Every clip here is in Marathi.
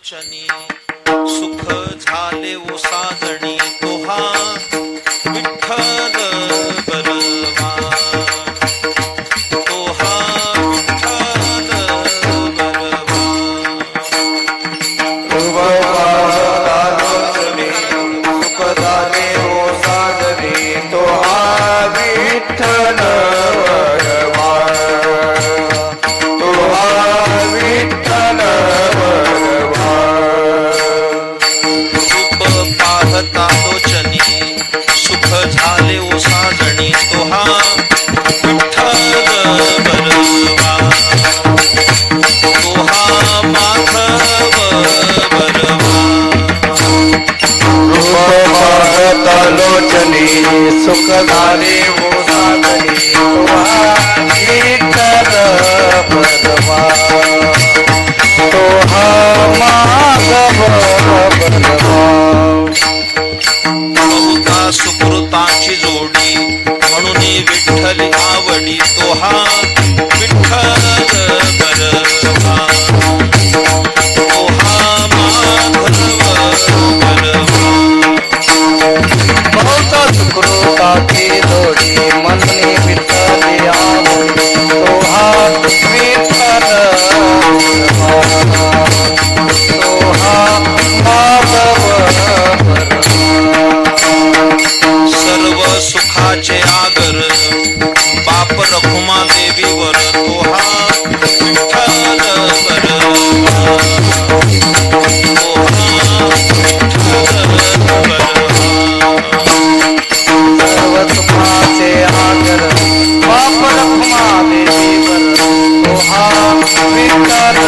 लोचनी सुख झाले ओ साजणी तोहा विठ्ठल बलवा तोहा विठ्ठल बलवा लोचनी सुख झाले ओ साजणी तोहा विठ्ठल बलवा तोहा विठ्ठल पाहता लोचनी सुख झाले ओ साजणी तोहा विठ्ठल बलवा तोहा माधव बलवा पाहता लोचनी सुख झाले ओ साजणी तोहा विठ्ठल बलवा तोहा माधव बलवा बहुता सुकृताची जोडी म्हणून विठ्ठली आवडी तोहा विठ्ठल बलवा तोहा माधव बलवा बहुता सुकृताची जोडी म्हणून विठ्ठली आवडी तोहा विठ्ठल बलवा तोहा माधव सर्व सुखाचे आगर बाप रखुमा देवीवर तोहा विठ्ठल बलवा तोहा विठ्ठल बलवा सर्व सुखाचे आगर बाप रखुमा देवीवर तोहा विठ्ठल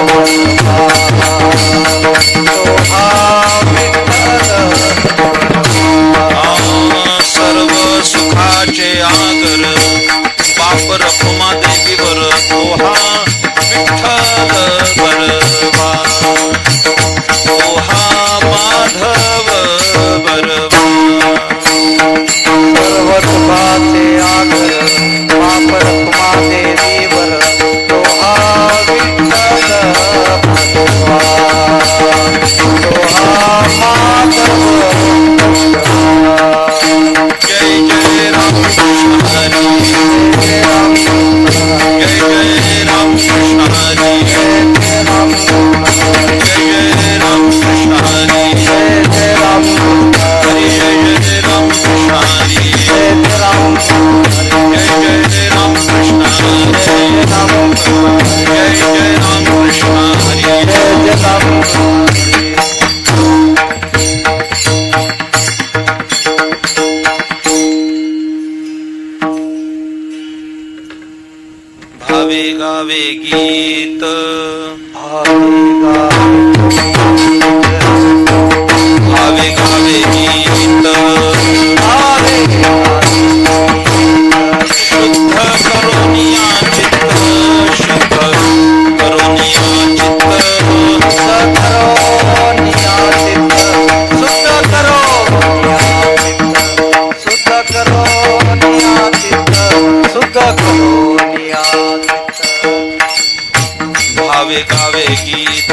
बलवा तोहा विठ्ठल सर्व सुखाचे आगर बाप रखुमा देवीवर तोहा विठ्ठल बलवा तोहा माधव बलवा सर्व सुखाचे आगर बाप रखुमा देवीवर तोहा विठ्ठल बलवा तोहा माधव जय जय राम कृष्ण हरी जय राम जय जय राम कृष्ण हरी जय राम जय जय राम कृष्ण हरी जय जय राम हरी जय जय राम कृष्ण हरी जय जय राम जय जय राम कृष्ण हरी जय राम जय जय राम कृष्ण हरी जय जय राम भावे गावे गीत भावे गावे गीत शुद्ध करोनिया चित्त शुद्ध करोनिया भावे गावे गीत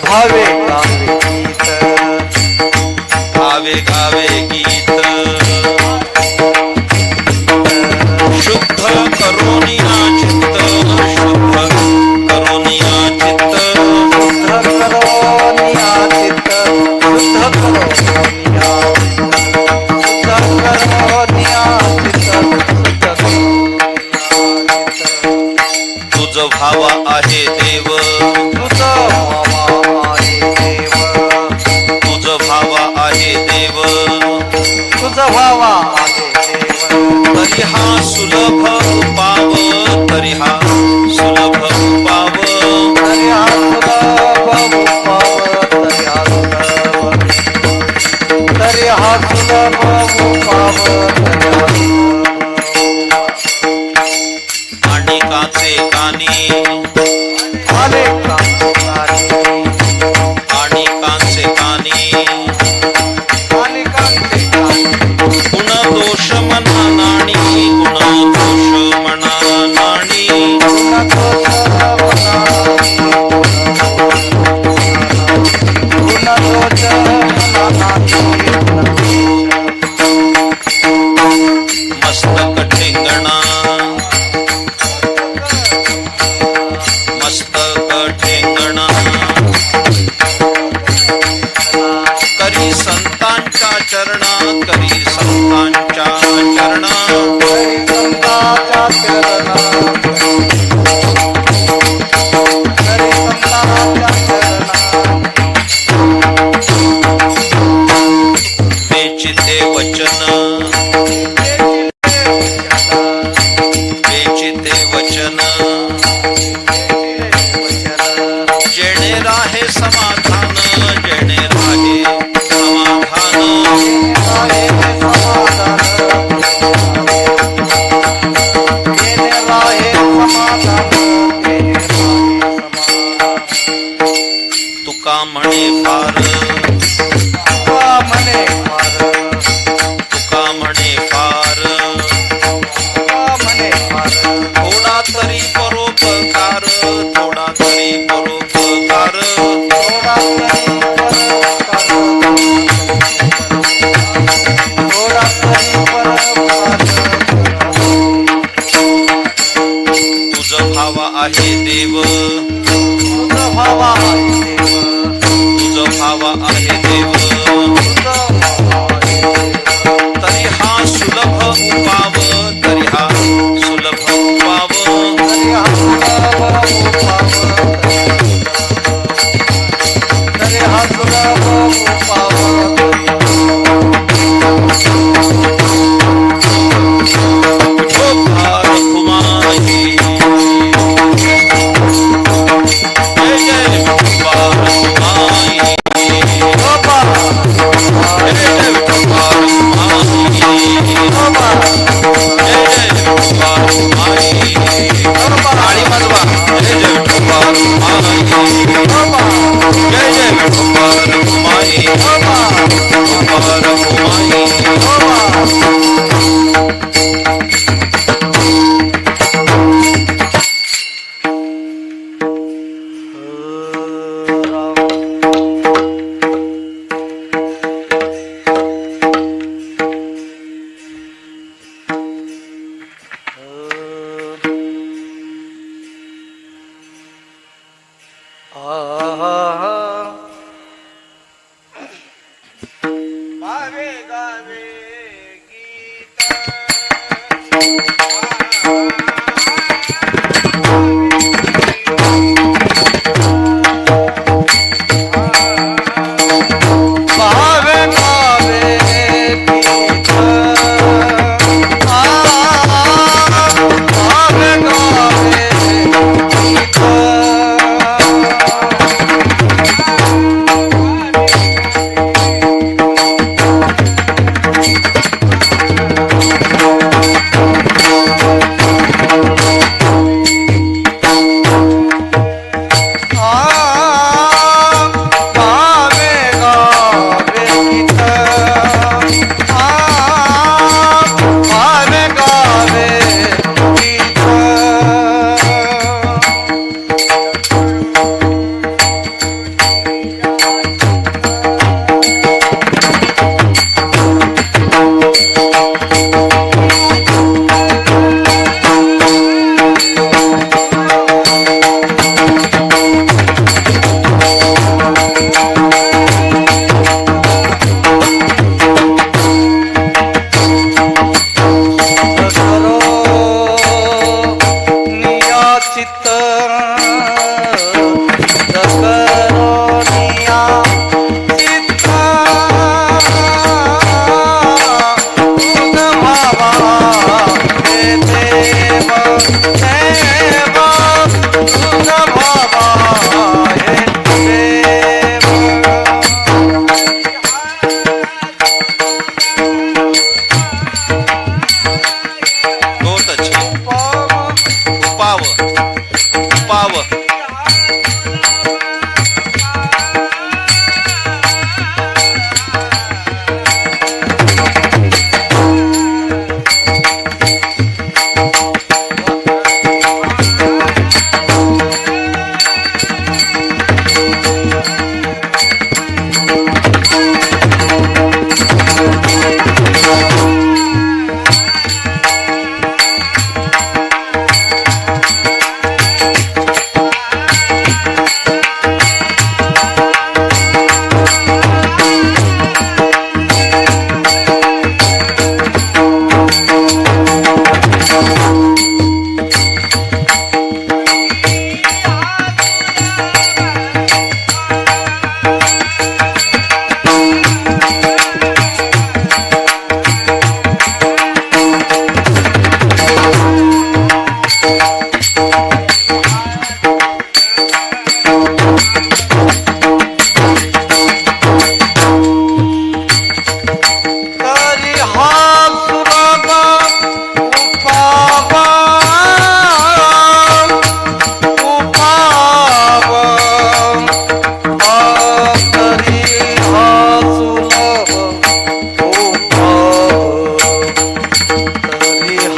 भावे गावे गीत भावे गावे गीत शुद्ध करोनिया चित्त शुद्ध करोनिया चित्त शुद्ध करोनिया चित्त शुद्ध करोनिया शुद्ध करोनिया चित्त तुझ भावा आहे देव तुझ भावा आहे देव तुझ भावा आहे देव तुझ भावा आहे देव तरी हा सुलभ पाव तरी हा सुलभ पाव तरी हा सुलभ पाव तरी हा सुलभ पाव आणि काचे कानी अनेक आणि कांचे कानी अनेकांचे गुण दोष मना नाणी गुण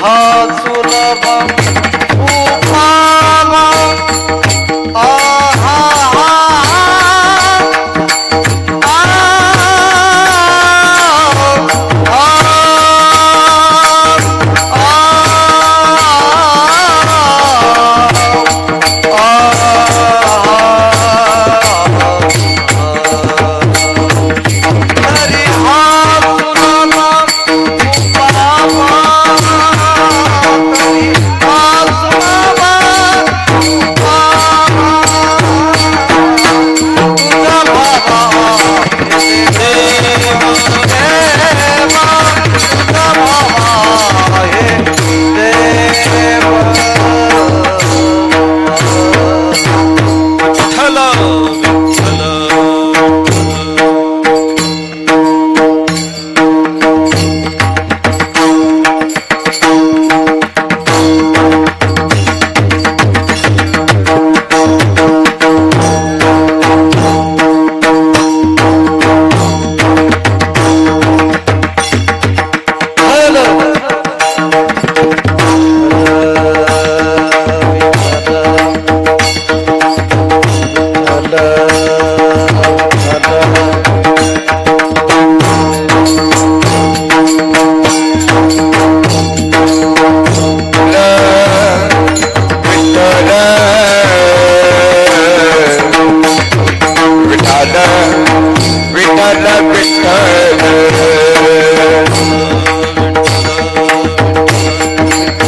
हा सुलभ उपाव आहा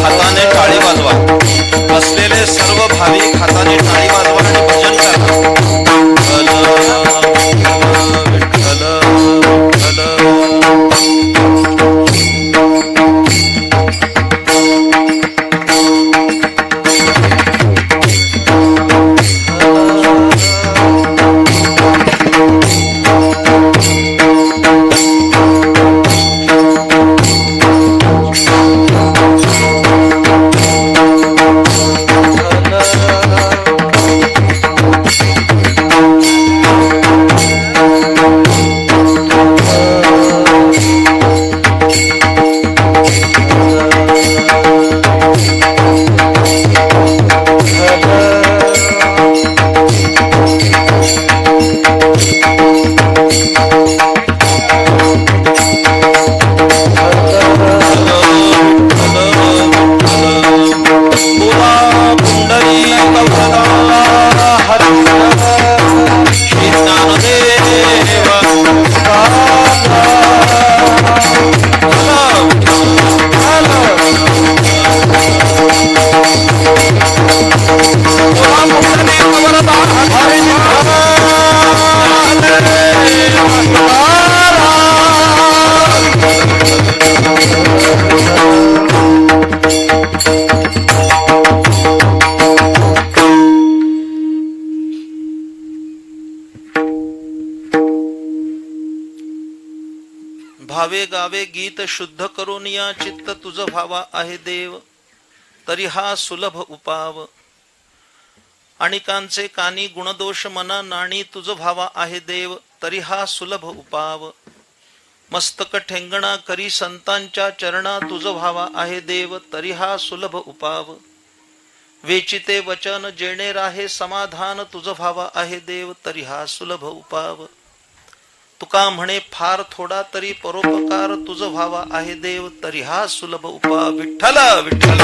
हाताने टाळी वाजवा. असलेले सर्व भाविक हाताने टाळी वाजवा आणि भजन करा. विठ्ठल, भावे गावे गीत शुद्ध करून या चित्त तुझ भावा आहे देव, तरी हा सुलभ उपाव. अणिकांचे कानी गुणदोष मना नाणी तुझ भावा आहे देव, तरी हा सुलभ उपाव. मस्तक ठेंगणा करी संतांच्या चरणा तुझ भावा आहे देव, तरी हा सुलभ उपाव. वेचिते वचन जेणे राहे समाधान तुझ भावा आहे देव, तरी हा सुलभ उपाव. तुका म्हणे फार थोडा तरी परोपकार तुझ भावा आहे देव, तरी हा सुलभ उपाव. विठ्ठल विठ्ठल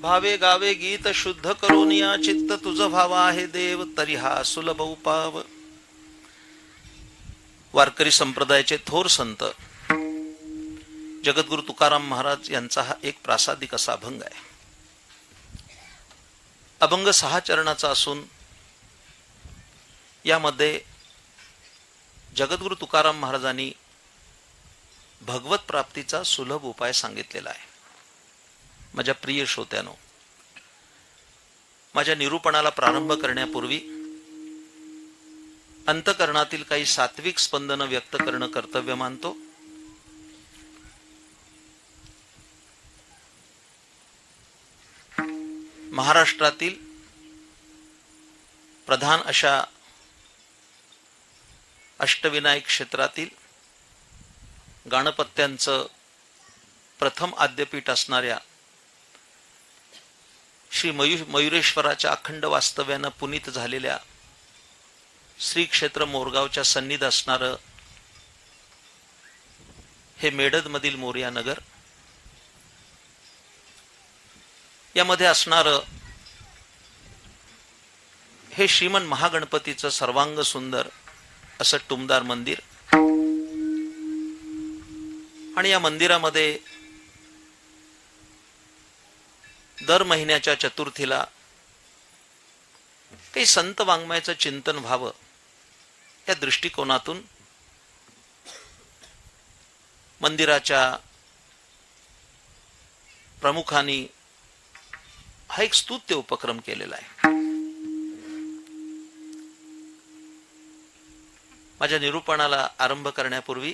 भावे गावे गीत शुद्ध करून या चित्त तुझ भावा आहे देव, तरी हा सुलभ उपाव. वारकरी संप्रदायाचे थोर संत जगद्गुरु तुकाराम महाराज यांचा हा एक प्रासादिक असा अभंग आहे. अभंग 6 चरणाचा असून यामध्ये जगद्गुरु तुकाराम महाराजांनी भगवत प्राप्तीचा सुलभ उपाय सांगितलेला आहे. माझ्या प्रिय श्रोत्यानो, माझ्या निरूपणाला प्रारंभ करण्यापूर्वी अंतःकरणातील काही सात्विक स्पंदनं व्यक्त करणं कर्तव्य मानतो. महाराष्ट्रातील प्रधान अशा अष्टविनायक क्षेत्रातील गणपत्यांचं प्रथम आद्यपीठ असणाऱ्या श्री मयुरेश्वराच्या अखंड वास्तव्यानं पुनीत झालेल्या श्री क्षेत्र मोरगावच्या सन्निध असणारं हे मेडदमधील मोरया नगर, यामध्ये असणारं हे श्रीमन महागणपतीचं सर्वांग सुंदर असं टुमदार मंदिर. आणि या मंदिरामध्ये दर महिन्याच्या चतुर्थीला काही संत वाङ्मयाचं चिंतन व्हावं या दृष्टिकोनातून मंदिराच्या प्रमुखांनी हा एक स्तुत्य उपक्रम केलेला आहे. माझ्या निरूपणाला आरंभ करण्यापूर्वी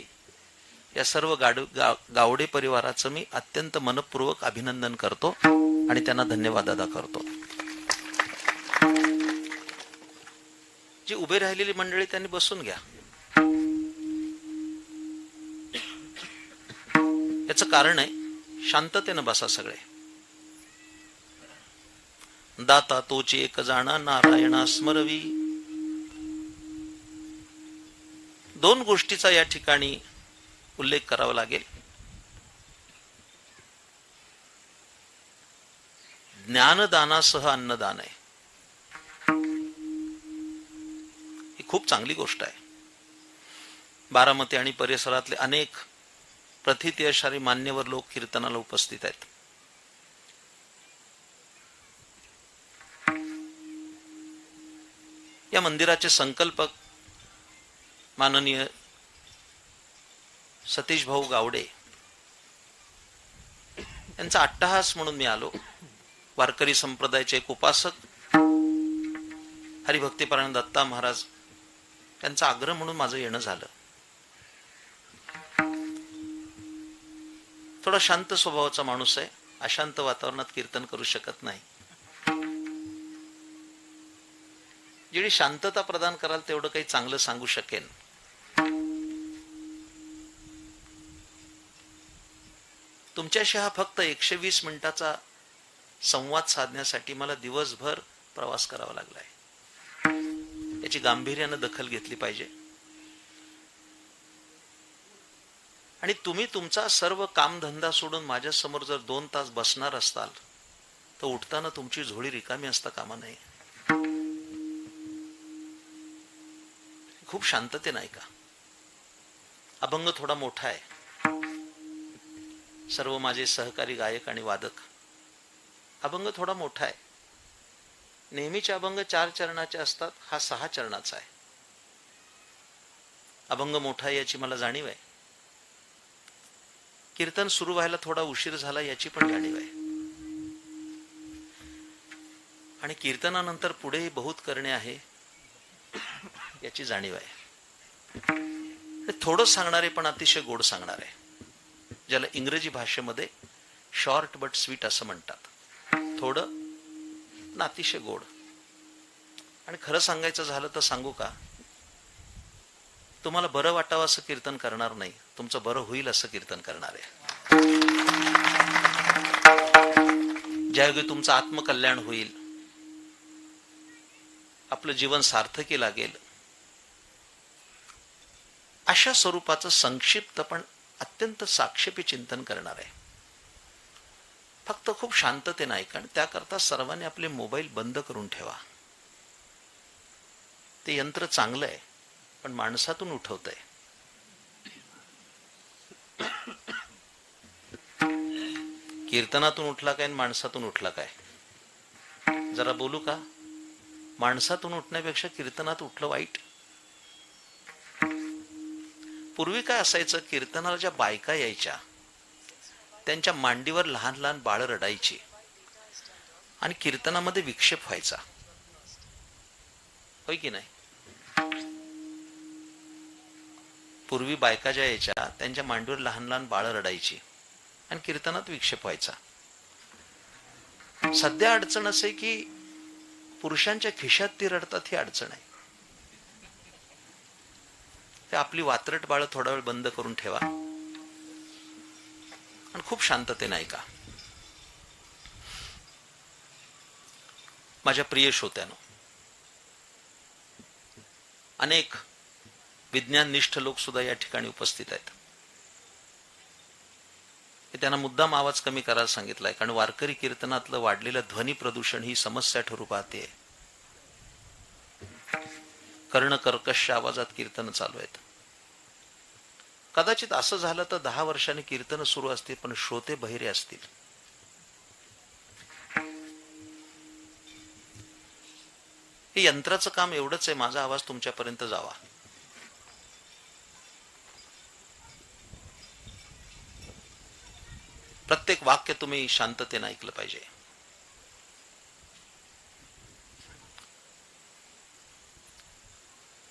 या सर्व गावडे परिवाराचं मी अत्यंत मनपूर्वक अभिनंदन करतो आणि त्यांना धन्यवाद अदा करतो. जी उभे राहिलेली मंडळी त्यांनी बसून घ्या. याचं कारण आहे, शांततेनं बसा सगळे. दाता तोची एक जाणा नारायणा स्मरवी. दोन गोष्टीचा या ठिकाणी उल्लेख करावा लागेल. ज्ञानदानासह अन्नदान आहे, ही खूप चांगली गोष्ट आहे. बारामती आणि परिसरातले अनेक प्रथिती असणारे मान्यवर लोक कीर्तनाला उपस्थित आहेत. या मंदिराचे संकल्पक माननीय सतीश भाऊ गावडे यांचा अट्टहास म्हणून मी आलो. वारकरी संप्रदायाचे एक उपासक हरिभक्तीपरायण दत्ता महाराज त्यांचा आग्रह म्हणून माझं येणं झालं. थोडा शांत स्वभावाचा माणूस आहे, अशांत वातावरणात कीर्तन करू शकत नाही. जेवढी शांतता प्रदान कराल तेवढं काही चांगलं सांगू शकेन. तुमच्याशी हा फक्त 120 मिनिटाचा संवाद साधण्यासाठी मला दिवसभर प्रवास करावा लागलाय. याची गांभीर्यानं दखल घेतली पाहिजे. आणि तुम्ही तुमचा सर्व कामधंदा सोडून माझ्या समोर जर 2 तास बसणार असताल तर उठताना तुमची झोळी रिकामी असता कामा नये. खूप शांतते नाही का? अभंग थोडा मोठा आहे. सर्व माझे सहकारी गायक आणि वादक, अभंग थोडा मोठा आहे. नेहमीचे अभंग 4 चरणाचे असतात, हा 6 चरणाचा आहे. अभंग मोठा आहे याची मला जाणीव आहे. कीर्तन सुरू व्हायला थोडा उशीर झाला याची पण जाणीव आहे. आणि कीर्तनानंतर पुढेही बहुत करणे आहे याची जाणीव आहे. थोडं सांगणारे पण अतिशय गोड सांगणार आहे, ज्याला इंग्रजी भाषेमध्ये शॉर्ट बट स्वीट असं म्हणतात. थोडं ना अतिशय गोड. आणि खरं सांगायचं झालं तर सांगू का, तुम्हाला बरं वाटावं असं कीर्तन करणार नाही, तुमचं बरं होईल असं कीर्तन करणार आहे. ज्यायोगे तुमचं आत्मकल्याण होईल, आपलं जीवन सार्थकी लागेल, अशा स्वरूपाचं संक्षिप्त पण अत्यंत साक्षेपी चिंतन करणार आहे. फक्त खूप शांततेने ऐका. त्याकरता सर्वांनी आपले मोबाईल बंद करून ठेवा. ते यंत्र चांगलं आहे पण माणसातून उठवतंय. कीर्तनातून उठला काय आणि माणसातून उठला काय? जरा बोलू का? माणसातून उठण्यापेक्षा कीर्तनात उठलं वाईट. पूर्वी काय असायचं, कीर्तनाला ज्या बायका यायच्या त्यांच्या मांडीवर लहान लहान बाळ रडायची आणि कीर्तनामध्ये विक्षेप व्हायचा, होय की नाही? पूर्वी बायका ज्या यायच्या त्यांच्या मांडीवर लहान लहान बाळं रडायची आणि कीर्तनात विक्षेप व्हायचा. सध्या अडचण असे की पुरुषांच्या खिशात ती रडतात, ही अडचण आहे. ते आपली वात्रट बाळं थोडा वेळ बंद करून ठेवा आणि खूप शांततेने ऐका. माझ्या प्रिय श्रोत्यानो, अनेक विज्ञाननिष्ठ लोक सुद्धा या ठिकाणी उपस्थित आहेत. त्यांना मुद्दाम आवाज कमी करायला सांगितलाय, कारण वारकरी कीर्तनातलं वाढलेलं ध्वनी प्रदूषण ही समस्या ठरू पाहते. कर्ण कर्कश आवाजात कीर्तन चालू आहेत. कदाचित असं झालं तर 10 वर्षांनी कीर्तन सुरू असतील, पण श्रोते बहिरे असतील. हे यंत्राचं काम एवढंच आहे, माझा आवाज तुमच्यापर्यंत जावा. प्रत्येक वाक्य तुम्ही शांततेने ऐकलं पाहिजे.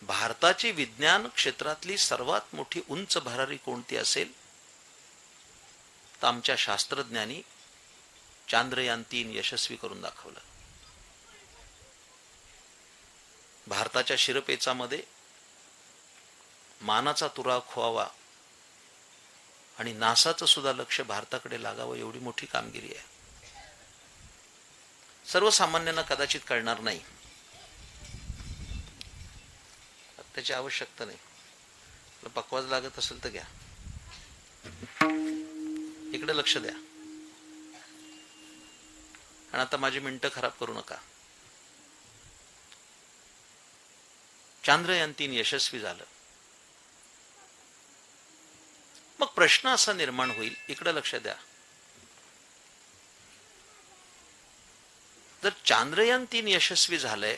भारताची विज्ञान क्षेत्रातली सर्वात मोठी उंच भरारी कोणती असेल तर आमच्या शास्त्रज्ञांनी चांद्रयान 3 यशस्वी करून दाखवलं. भारताच्या शिरपेचामध्ये मानाचा तुरा खोवावा आणि नासाचं सुद्धा लक्ष भारताकडे लागावं, एवढी मोठी कामगिरी आहे. सर्वसामान्यांना कदाचित कळणार नाही, त्याची आवश्यकता नाही. पकवाज लागत असेल तर घ्या, इकडे लक्ष द्या. आणि आता माझी मिनिटं खराब करू नका. चांद्रयान 3 यशस्वी झालं. मग प्रश्न असा निर्माण होईल, इकडे लक्ष द्या, जर चांद्रयान 3 यशस्वी झालंय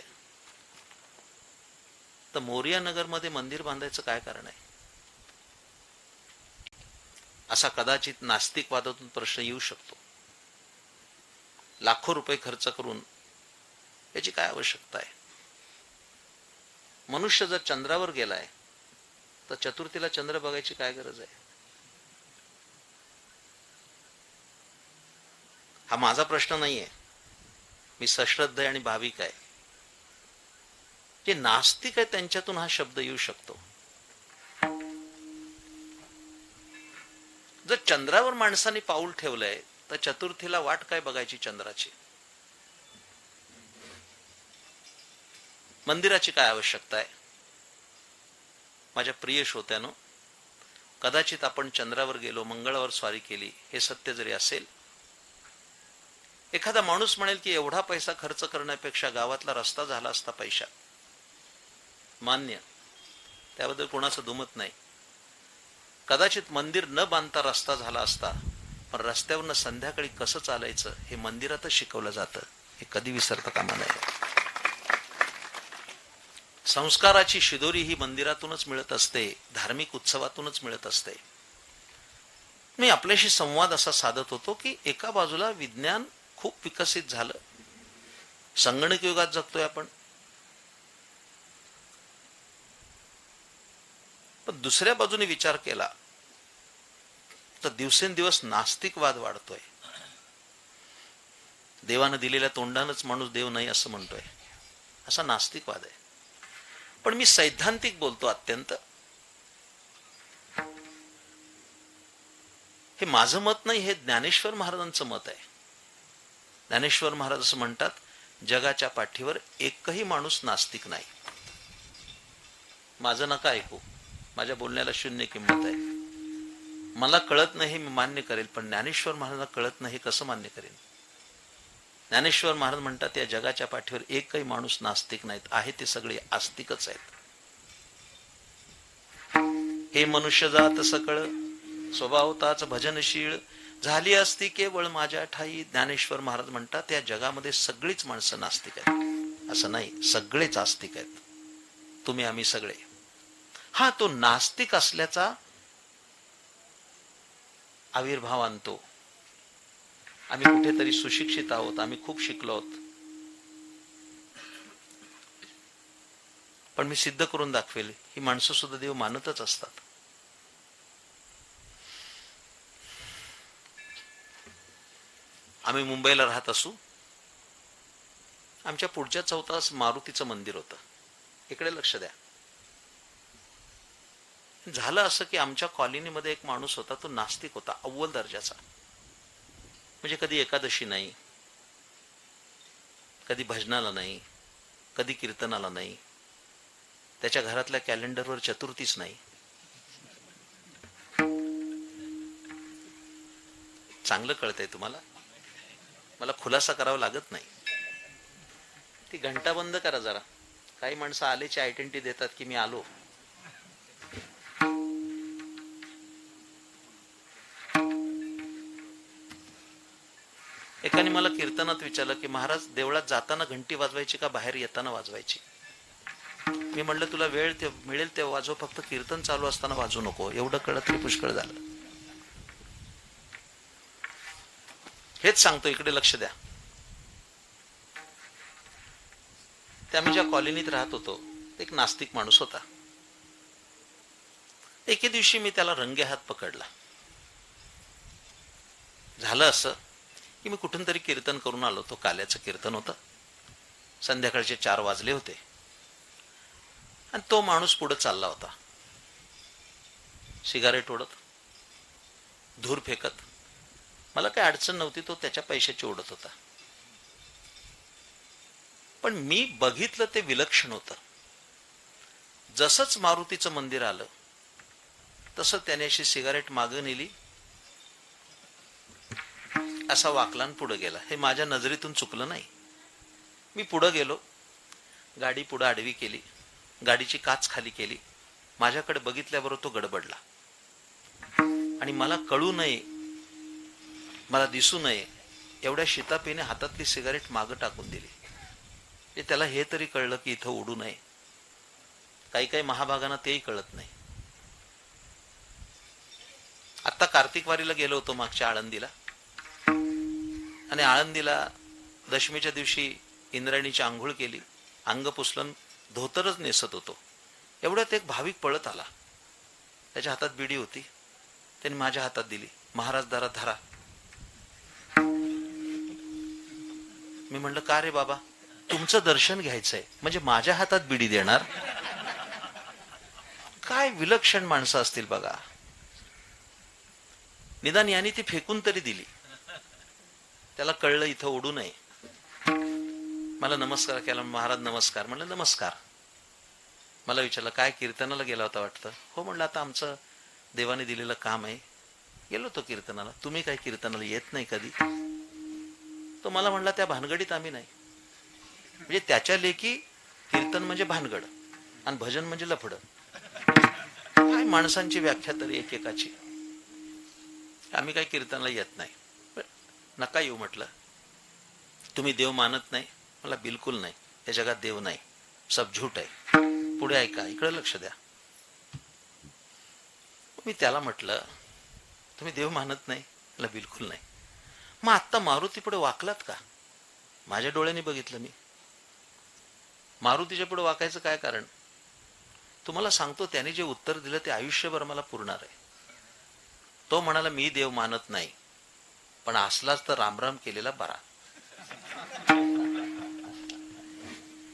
तर मोरिया नगर मध्ये मंदिर बांधायचं काय कारण आहे? असा कदाचित नास्तिकवादातून प्रश्न येऊ शकतो. लाखो रुपये खर्च करून याची काय आवश्यकता आहे? मनुष्य जर चंद्रावर गेलाय तर चतुर्थीला चंद्र बघायची काय गरज आहे? हा माझा प्रश्न नाहीये, मी सश्रद्ध आणि भाविक आहे. जे नास्तिक आहे त्यांच्यातून हा शब्द येऊ शकतो. जर चंद्रावर माणसाने पाऊल ठेवलंय तर चतुर्थीला वाट काय बघायची चंद्राची? मंदिराची काय आवश्यकता आहे? माझ्या प्रिय श्रोत्यानो, कदाचित आपण चंद्रावर गेलो, मंगळावर स्वारी केली, हे सत्य जरी असेल, एखादा माणूस म्हणेल की एवढा पैसा खर्च करण्यापेक्षा गावातला रस्ता झाला असता पैशात. मान्य, त्याबद्दल कोणाचं दुमत नाही. कदाचित मंदिर न बांधता रस्ता झाला असता, पण रस्त्यावरनं संध्याकाळी कसं चालायचं हे मंदिरातच शिकवलं जातं, हे कधी विसरता कामा नये. संस्काराची शिदोरी ही मंदिरातूनच मिळत असते, धार्मिक उत्सवातूनच मिळत असते. मी आपल्याशी संवाद असा साधत होतो की एका बाजूला विज्ञान खूप विकसित झालं, संगणक युगात जगतोय आपण, पण दुसऱ्या बाजूने विचार केला तर दिवसेंदिवस नास्तिकवाद वाढतोय. देवानं दिलेल्या तोंडानंच माणूस देव नाही असं म्हणतोय, असा नास्तिकवाद आहे. पण मी सैद्धांतिक बोलतो अत्यंत. हे माझं मत नाही, हे ज्ञानेश्वर महाराजांचं मत आहे. ज्ञानेश्वर महाराज असं म्हणतात, जगाच्या पाठीवर एकही माणूस नास्तिक नाही. माझं नका ऐकू, माझ्या बोलण्याला शून्य किंमत आहे. मला कळत नाही मी मान्य करेल, पण ज्ञानेश्वर महाराजांना कळत नाही कसं मान्य करेन? ज्ञानेश्वर महाराज म्हणतात, या जगाच्या पाठीवर एकही माणूस नास्तिक नाहीत, आहे ते सगळे आस्तिकच आहेत. हे मनुष्य जात सकळ स्वभावताच भजनशील झाली असती केवळ माझ्या ठाई. ज्ञानेश्वर महाराज म्हणतात, या जगामध्ये सगळीच माणसं नास्तिक आहेत असं नाही, सगळेच आस्तिक आहेत, तुम्ही आम्ही सगळे. हा तो नास्तिक असल्याचा आविर्भाव आणतो. आम्ही कुठेतरी सुशिक्षित आहोत, आम्ही खूप शिकलो आहोत, पण मी सिद्ध करून दाखवेल ही माणसं सुद्धा देव मानतच असतात. आम्ही मुंबईला राहत असू. आमच्या पुढच्या चौथास मारुतीचं मंदिर होतं. इकडे लक्ष द्या. झालं असं की आमच्या कॉलनीमध्ये एक माणूस होता, तो नास्तिक होता, अव्वल दर्जाचा. म्हणजे कधी एकादशी नाही, कधी भजनाला नाही, कधी कीर्तनाला नाही, त्याच्या घरातल्या कॅलेंडरवर चतुर्थीच नाही. चांगलं कळतंय तुम्हाला, मला खुलासा करावा लागत नाही. ती घंटा बंद करा जरा. काही माणसं आलेची आयडेंटिटी देतात की मी आलो. एकाने मला कीर्तनात विचारलं की महाराज, देवळात जाताना घंटी वाजवायची का बाहेर येताना वाजवायची? मी म्हणलं तुला वेळ मिळेल तेव्हा वाजव, फक्त कीर्तन चालू असताना वाजवू नको. एवढं कळत तरी पुष्कळ झालं. हेच सांगतो, इकडे लक्ष द्या. त्या मी ज्या कॉलनीत राहत होतो, एक नास्तिक माणूस होता. एके दिवशी मी त्याला रंगे हात पकडला. झालं असं की मी कुठून तरी कीर्तन करून आलो होतो. काल्याचं कीर्तन होतं. संध्याकाळचे 4 वाजले होते आणि तो माणूस पुढे चालला होता, सिगारेट ओढत, धूर फेकत. मला काही अडचण नव्हती, तो त्याच्या पैशाची ओढत होता. पण मी बघितलं ते विलक्षण होतं. जसंच मारुतीचं मंदिर आलं तसं त्याने अशी सिगारेट मागे नेली, असा वाकलान पुढे गेला. हे माझ्या नजरेतून चुकलं नाही. मी पुढे गेलो, गाडी पुढे आडवी केली, गाडीची काच खाली केली. माझ्याकडे बघितल्याबरोबर तो गडबडला आणि मला कळू नये, मला दिसू नये एवढ्या शितापीने हातातली सिगारेट मागे टाकून दिली. त्याला हे तरी कळलं की इथं उडू नये. काही काही महाभागांना तेही कळत नाही. आता कार्तिक वारीला गेलो होतो मागच्या आळंदीला, आणि आळंदीला दशमीच्या दिवशी इंद्रायणीची आंघोळ केली, अंग पुसलन, धोतरच नेसत होतो. एवढ्यात एक भाविक पळत आला. त्याच्या हातात बिडी होती, त्याने माझ्या हातात दिली. महाराज दारा धरा. मी म्हणलं का रे बाबा, तुमचं दर्शन घ्यायचंय म्हणजे माझ्या हातात बिडी देणार? काय विलक्षण माणसं असतील बघा. निदान यांनी ती फेकून तरी दिली. त्याला कळलं इथं ओढू नये. मला नमस्कार केला. महाराज नमस्कार. म्हणलं नमस्कार. मला विचारलं काय कीर्तनाला गेला होता वाटतं? हो म्हणलं, आता आमचं देवाने दिलेलं काम आहे, गेलो तो कीर्तनाला. तुम्ही काय कीर्तनाला येत नाही कधी? तो मला म्हणला त्या भानगडीत आम्ही नाही. म्हणजे त्याच्या लेखी कीर्तन म्हणजे भानगड आणि भजन म्हणजे लफडं. काय माणसांची व्याख्या तरी एकेकाची. आम्ही काही कीर्तनाला येत नाही. नका येऊ म्हटलं. तुम्ही देव मानत नाही? मला बिलकुल नाही. या जगात देव नाही, सब झूट आहे. पुढे ऐका, इकडे लक्ष द्या. मी त्याला म्हटलं तुम्ही देव मानत नाही? मला बिलकुल नाही. मग आत्ता मारुती पुढे वाकलात का? माझ्या डोळ्यांनी बघितलं मी. मारुतीच्या पुढे वाकायचं काय कारण? तुम्हाला सांगतो, त्याने जे उत्तर दिलं ते आयुष्यभर मला पुरणार आहे. तो म्हणाला मी देव मानत नाही, पण असलाच तर रामराम केलेला बरा.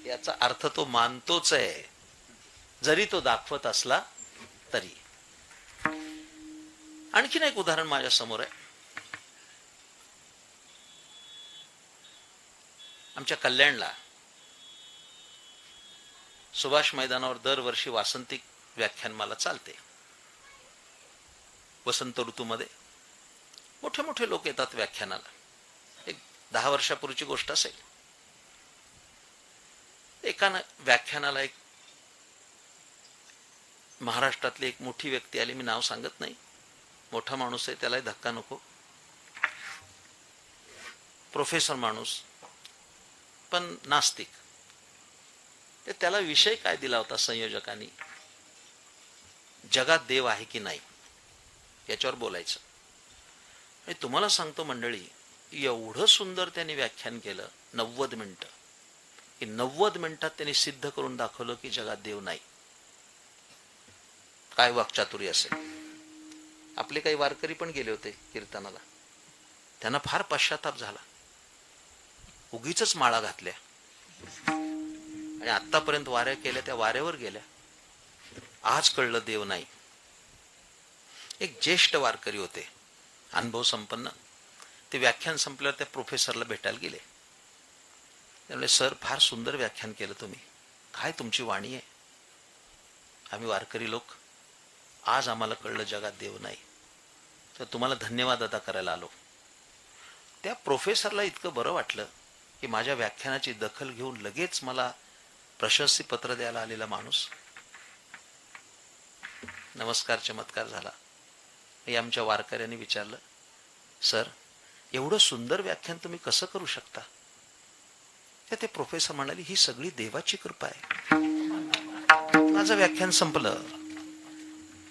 याचा अर्थ तो मानतोच आहे, जरी तो दाखवत असला तरी. आणखीन एक उदाहरण माझ्या समोर आहे. आमच्या कल्याणला सुभाष मैदानावर दरवर्षी वासंतिक व्याख्यानमाला चालते. वसंत ऋतूमध्ये मोठे मोठे लोक येतात व्याख्यानाला. एक 10 वर्षापूर्वीची गोष्ट असेल. एका व्याख्यानाला एक महाराष्ट्रातली एक मोठी व्यक्ती आली. मी नाव सांगत नाही, मोठा माणूस आहे, त्यालाही धक्का नको. प्रोफेसर माणूस, पण नास्तिक. त्याला विषय काय दिला होता संयोजकांनी? जगात देव आहे की नाही याच्यावर बोलायचं. आणि तुम्हाला सांगतो मंडळी, एवढं सुंदर त्यांनी व्याख्यान केलं 90 मिनिटं, की 90 मिनिटात त्यांनी सिद्ध करून दाखवलं की जगात देव नाही. काय वाक्चातुर्य असेल. आपले काही वारकरी पण गेले होते कीर्तनाला. त्यांना फार पश्चाताप झाला. उगीच माळा घातल्या आणि आतापर्यंत वाऱ्या केल्या त्या वाऱ्यावर गेल्या. आज कळलं देव नाही. एक ज्येष्ठ वारकरी होते, अनुभव संपन्न. ते व्याख्यान संपल्यावर त्या प्रोफेसरला भेटायला गेले. त्यामुळे सर, फार सुंदर व्याख्यान केलं तुम्ही, काय तुमची वाणी आहे. आम्ही वारकरी लोक, आज आम्हाला कळलं जगात देव नाही, तर तुम्हाला धन्यवाद अदा करायला आलो. त्या प्रोफेसरला इतकं बरं वाटलं की माझ्या व्याख्यानाची दखल घेऊन लगेच मला प्रशस्ती पत्र द्यायला आलेला माणूस. नमस्कार चमत्कार झाला. हे आमच्या वारकऱ्यांनी विचारलं, सर, एवढं सुंदर व्याख्यान तुम्ही कसं करू शकता. ते प्रोफेसर म्हणाले, ही सगळी देवाची कृपा आहे. माझं व्याख्यान संपलं.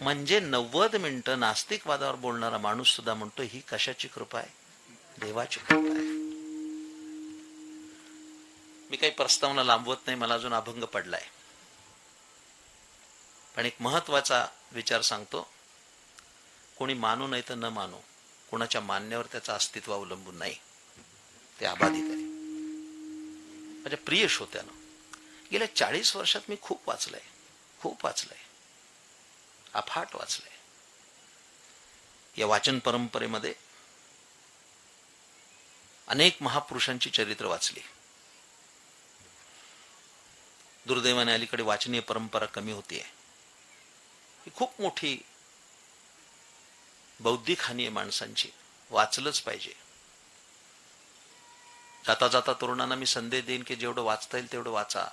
म्हणजे 90 मिनिटं नास्तिकवादावर बोलणारा माणूस सुद्धा म्हणतो ही कशाची कृपा आहे, देवाची कृपा आहे. मी काही प्रस्तावना लांबवत नाही, मला अजून अभंग पडलाय. पण एक महत्वाचा विचार सांगतो. कोणी मानू नाही तर न मानू, कोणाच्या मानण्यावर त्याचं अस्तित्व अवलंबून नाही, ते अबाधित आहे. माझ्या प्रिय श्रोत्यानं, गेल्या 40 वर्षात मी खूप वाचलंय, अफाट वाचलंय. या वाचन परंपरेमध्ये अनेक महापुरुषांची चरित्र वाचली. दुर्दैवाने अलीकडे वाचनीय परंपरा कमी होतीये. ही खूप मोठी बौद्धिक हानी आहे माणसांची, वाचलंच पाहिजे. जाता जाता तरुणांना मी संदेश देईन की जेवढं वाचता येईल तेवढं वाचा.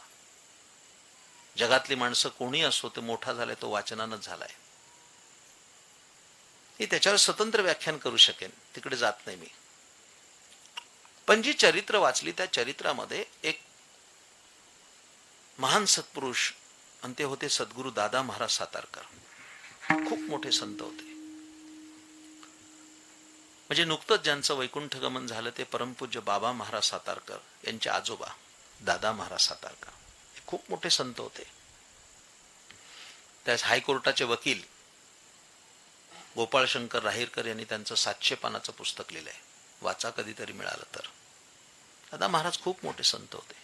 जगातली माणसं कोणी असो, ते मोठा झालाय तो वाचनानंच झालाय. हे त्याच्यावर स्वतंत्र व्याख्यान करू शकेन, तिकडे जात नाही मी. पण जी चरित्र वाचली त्या चरित्रामध्ये एक महान सत्पुरुष, आणि ते होते सद्गुरू दादा महाराज सातारकर. खूप मोठे संत होते. म्हणजे नुकतंच ज्यांचं वैकुंठ गमन झालं ते परमपूज्य बाबा महाराज सातारकर यांचे आजोबा दादा महाराज सातारकर हे खूप मोठे संत होते. त्यास हायकोर्टाचे वकील गोपाळशंकर राहीरकर यांनी त्यांचं 700 पानाचं पुस्तक लिहिलंय, वाचा कधीतरी मिळालं तर. दादा महाराज खूप मोठे संत होते,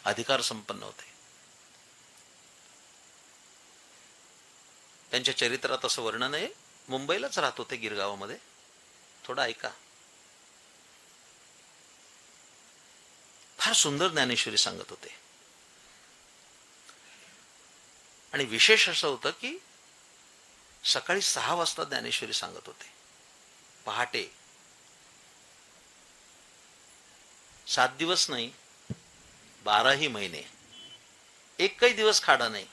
अधिकार संपन्न होते. त्यांच्या चरित्रात असं वर्णन आहे. मुंबईलाच राहत होते, गिरगावामध्ये. थोडं ऐका. फार सुंदर ज्ञानेश्वरी सांगत होते. आणि विशेष असं होतं की सकाळी 6 वाजता ज्ञानेश्वरी सांगत होते, पहाटे. 7 दिवस नाही, 12ही महिने, एकही दिवस खाडा नाही.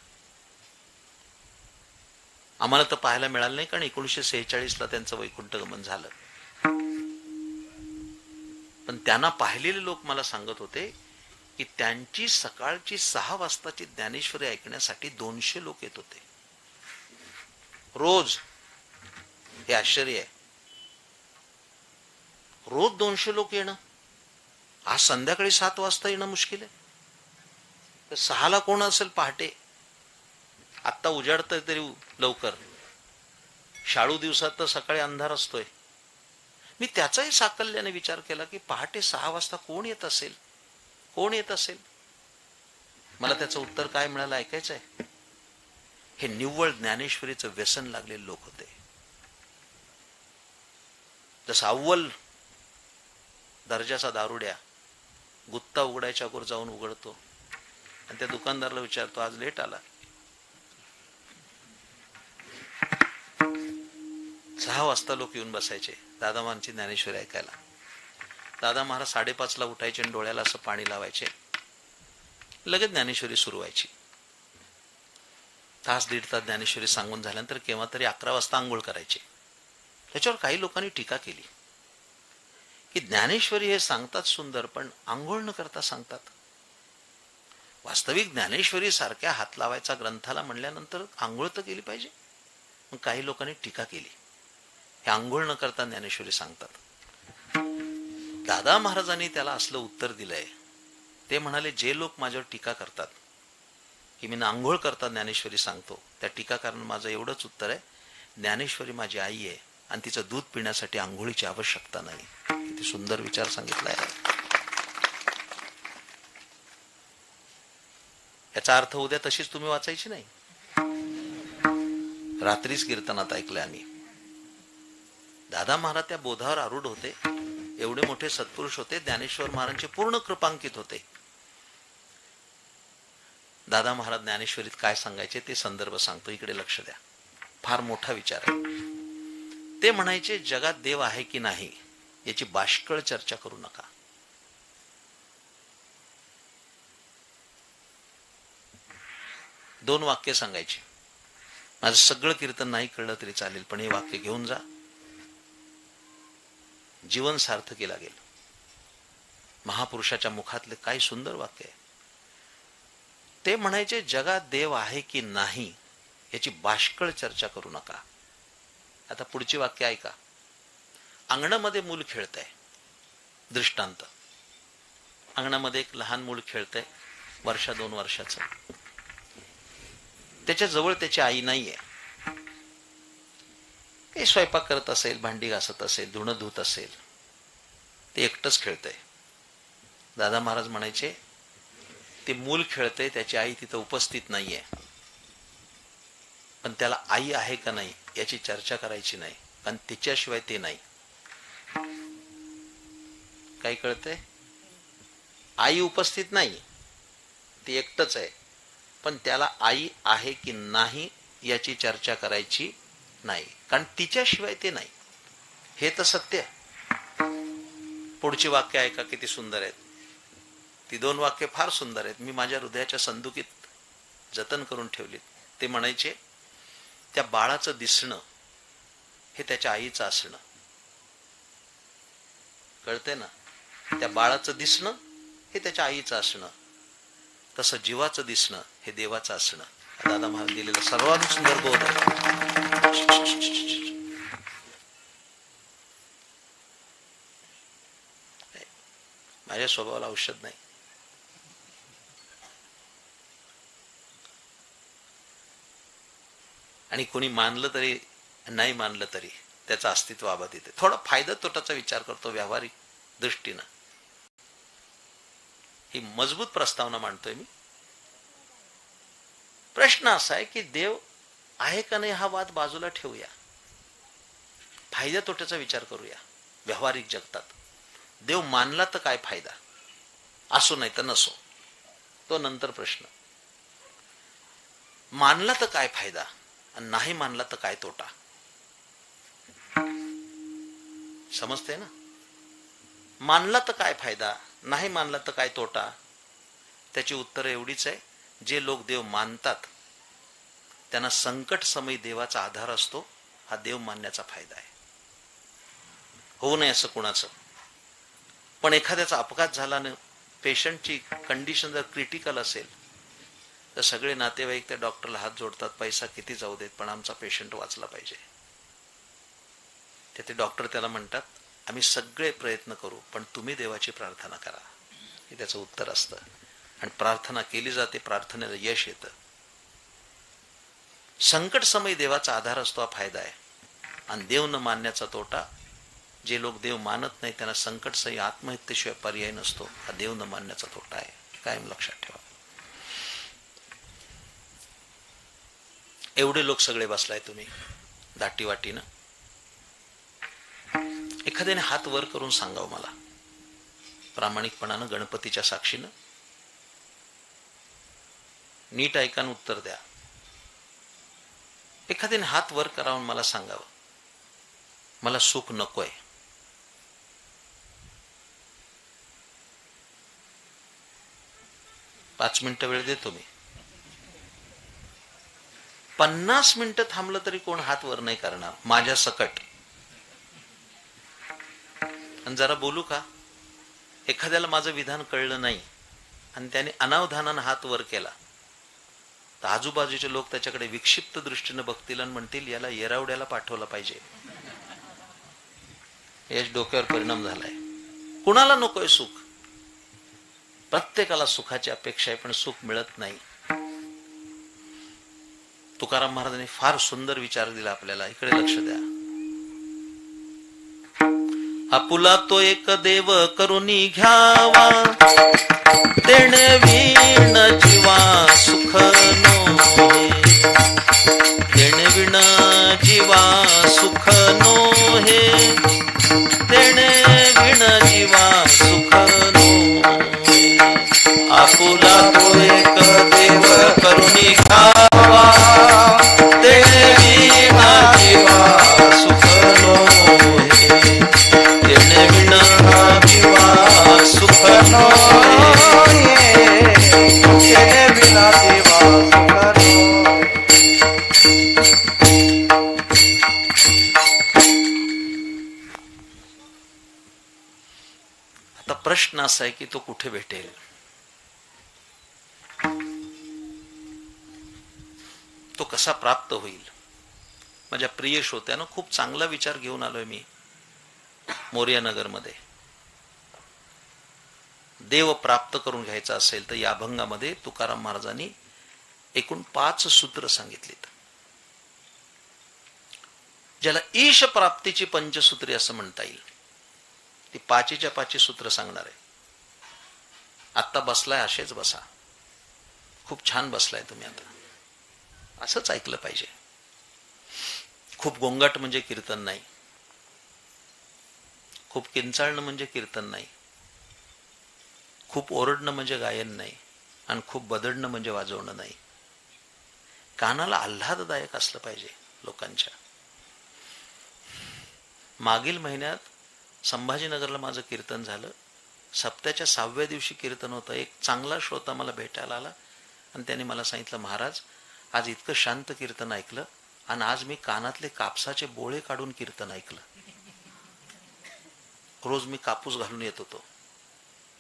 आम्हाला तर पाहायला मिळालं नाही, कारण 1946ला त्यांचं वैकुंठ गमन झालं. पण त्यांना पाहिलेले लोक मला सांगत होते की त्यांची सकाळची 6 वाजताची ज्ञानेश्वरी ऐकण्यासाठी 200 लोक येत होते रोज. हे आश्चर्य आहे, रोज 200 लोक येणं. आज संध्याकाळी 7 वाजता येणं मुश्किल आहे, तर 6ला कोण असेल पहाटे. आत्ता उजाडतंय तरी लवकर, शाळू दिवसात तर सकाळी अंधार असतोय. मी त्याचाही साकल्याने विचार केला की पहाटे 6 वाजता कोण येत असेल, कोण येत असेल. मला त्याचं उत्तर काय मिळालं ऐकायचं आहे. हे निव्वळ ज्ञानेश्वरीचं व्यसन लागलेले लोक होते. जसं अव्वल दर्जाचा दारुड्या गुत्ता उघडायच्या अगोदर जाऊन उघडतो आणि त्या दुकानदाराला विचारतो, आज लेट आला. 6 वाजता लोक येऊन बसायचे दादा महाराजांची ज्ञानेश्वरी ऐकायला. दादा महाराज 5:30ला उठायचे आणि डोळ्याला असं पाणी लावायचे, लगेच ज्ञानेश्वरी सुरू व्हायची. तास दीड तास ज्ञानेश्वरी सांगून झाल्यानंतर केव्हा तरी 11 वाजता आंघोळ करायचे. त्याच्यावर काही लोकांनी टीका केली की ज्ञानेश्वरी हे सांगतात सुंदर, पण आंघोळ न करता सांगतात. वास्तविक ज्ञानेश्वरी सारख्या हात लावायचा ग्रंथाला म्हणल्यानंतर आंघोळ तर केली पाहिजे. मग काही लोकांनी टीका केली, हे आंघोळ न करता ज्ञानेश्वरी सांगतात. दादा महाराजांनी त्याला असलं उत्तर दिलंय. ते म्हणाले, जे लोक माझ्यावर टीका करतात की मी आंघोळ करता ज्ञानेश्वरी सांगतो, त्या टीकाकारांना माझं एवढंच उत्तर आहे, ज्ञानेश्वरी माझी आई आहे, आणि तिचं दूध पिण्यासाठी आंघोळीची आवश्यकता नाही. किती सुंदर विचार सांगितलाय. याचा अर्थ उद्या तशीच तुम्ही वाचायची नाही. रात्रीच कीर्तनात ऐकलंय आम्ही. दादा महाराज त्या बोधावर आरूढ होते. एवढे मोठे सत्पुरुष होते. ज्ञानेश्वर महाराजांचे पूर्ण कृपांकित होते. दादा महाराज ज्ञानेश्वरीत काय सांगायचे ते संदर्भ सांगतो, इकडे लक्ष द्या. फार मोठा विचार आहे. ते म्हणायचे, जगात देव आहे की नाही याची बाष्कळ चर्चा करू नका. दोन वाक्य सांगायचे. माझं सगळं कीर्तन नाही कळलं तरी चालेल, पण हे वाक्य घेऊन जा, जीवन सार्थकी लागेल. महापुरुषाच्या मुखातले काय सुंदर वाक्य आहे. ते म्हणायचे, जगात देव आहे की नाही याची बाष्कळ चर्चा करू नका. आता पुढची वाक्य ऐका. अंगणामध्ये मूल खेळतंय. दृष्टांत. अंगणामध्ये एक लहान मूल खेळतंय, 1-2 वर्षाचं. त्याच्या जवळ त्याची आई नाहीये. काही स्वयंपाक करत असेल, भांडी घासत असेल, धुणं धुत असेल. ते एकटंच खेळतंय. दादा महाराज म्हणायचे, ते मूल खेळतंय, त्याची आई तिथं उपस्थित नाहीये, पण त्याला आई आहे का नाही याची चर्चा करायची नाही, कारण तिच्याशिवाय ते नाही. काय कळतंय? आई उपस्थित नाही, ती एकटच आहे, पण त्याला आई आहे की नाही याची चर्चा करायची नाही, कारण तिच्याशिवाय ते नाही. हे तर सत्य आहे. पुढची वाक्य ऐका, किती सुंदर आहेत. ती 2 वाक्य फार सुंदर आहेत. मी माझ्या हृदयाच्या संदुकीत जतन करून ठेवलीत. ते म्हणायचे, त्या बाळाचं दिसणं हे त्याच्या आईचं असणं. कळतंय ना? त्या बाळाचं दिसणं हे त्याच्या आईचं असणं, तसं जीवाचं दिसणं हे देवाचं असणं. दादा महाराज दिलेला सर्वात सुंदर बोध आहे. माझ्या स्वभावाला औषध नाही. आणि कोणी मानलं तरी नाही मानलं तरी त्याचं अस्तित्व अबाधित आहे. थोडा फायदा तोटाचा विचार करतो व्यावहारिक दृष्टीनं. ही मजबूत प्रस्तावना मांडतोय मी. प्रश्न असा आहे की देव आहे का नाही हा वाद बाजूला ठेवूया, फायदा तोट्याचा विचार करूया. व्यावहारिक जगतात देव मानला तर काय फायदा, असो नाही तर नसो, तो नंतर प्रश्न. मानला तर काय फायदा आणि नाही मानला तर काय तोटा. समजते ना? मानला तर काय फायदा, नाही मानला तर काय तोटा. त्याची उत्तर एवढीच आहे, जे लोक देव मानतात त्यांना संकट समयी देवाचा आधार असतो. हा देव मानण्याचा फायदा आहे. होऊ नये असं कुणाचं. पण एखाद्याचा अपघात झाला ना, पेशंटची कंडिशन जर क्रिटिकल असेल तर सगळे नातेवाईक त्या डॉक्टरला हात जोडतात, पैसा किती जाऊ देत पण आमचा पेशंट वाचला पाहिजे. ते डॉक्टर त्याला म्हणतात, आम्ही सगळे प्रयत्न करू पण तुम्ही देवाची प्रार्थना करा. हे त्याचं उत्तर असतं. आणि प्रार्थना केली जाते, प्रार्थनेला यश येतं. संकट समयी देवाचा आधार असतो, हा फायदा आहे. आणि देव न मानण्याचा तोटा, जे लोक देव मानत नाही त्यांना संकट समयी आत्महत्येशिवाय पर्याय नसतो. हा देव न मानण्याचा तोटा आहे. कायम लक्षात ठेवा. एवढे लोक सगळे बसलाय तुम्ही दाटीवाटीनं. एखाद्याने हात वर करून सांगावं मला प्रामाणिकपणानं, गणपतीच्या साक्षीनं. नीट ऐकान उत्तर द्या. एखाद्याने हात वर करावून मला सांगावं, मला सुख नकोय. पाच मिनिटं वेळ देतो मी. 50 मिनिटं थांबलं तरी कोण हात वर नाही करणार माझ्या सकट. आणि जरा बोलू का, एखाद्याला माझं विधान कळलं नाही आणि त्याने अनावधानानं हात वर केला तर आजूबाजूचे लोक त्याच्याकडे विक्षिप्त दृष्टीने बघतील आणि म्हणतील, याला येरावड्याला पाठवलं पाहिजे. याच डोक्यावर परिणाम झालाय. कुणाला नकोय सुख? प्रत्येकाला सुखाची अपेक्षा आहे पण सुख मिळत नाही. तुकाराम महाराजांनी फार सुंदर विचार दिला आपल्याला. इकडे लक्ष द्या. आपुला तो एक देव करुणी घ्यावा, तेणे विण जीवा सुख नोहे, तेणे विण जीवा सुख नोहे, तेणे विण जीवा सुख नोहे. आपुला तो एक देव करुणी घ्यावा, तेणे विण जीवा सुख नोहे, तेणे विण जीवा सुख नोहे, तेणे विना जीवा सुख नोहे. आता प्रश्न असा आहे की तो कुठे भेटेल. तो कसा प्राप्त होईल. माझ्या प्रिय श्रोत्यानं खूप चांगला विचार घेऊन आलोय मी. मोरिया नगर मध्ये देव प्राप्त करून घ्यायचा असेल तर या अभंगामध्ये तुकाराम महाराजांनी एकूण 5 सूत्र सांगितलीत, ज्याला ईश प्राप्तीची पंचसूत्री असं म्हणता येईल. ती 5च्या 5 सूत्र सांगणार आहे. आत्ता बसलाय असेच बसा. खूप छान बसलाय तुम्ही. आता असंच ऐकलं पाहिजे. खूप गोंगाट म्हणजे कीर्तन नाही, खूप किंचाळणं म्हणजे कीर्तन नाही, खूप ओरडणं म्हणजे गायन नाही, आणि खूप बदडणं म्हणजे वाजवणं नाही. कानाला आल्हाददायक असलं पाहिजे लोकांच्या. मागील महिन्यात संभाजीनगरला माझं कीर्तन झालं. सप्त्याच्या 6व्या दिवशी कीर्तन होतं. एक चांगला श्रोता मला भेटायला आला आणि त्याने मला सांगितलं, महाराज आज इतकं शांत कीर्तन ऐकलं आणि आज मी कानातले कापसाचे बोळे काढून कीर्तन ऐकलं. रोज मी कापूस घालून येत होतो.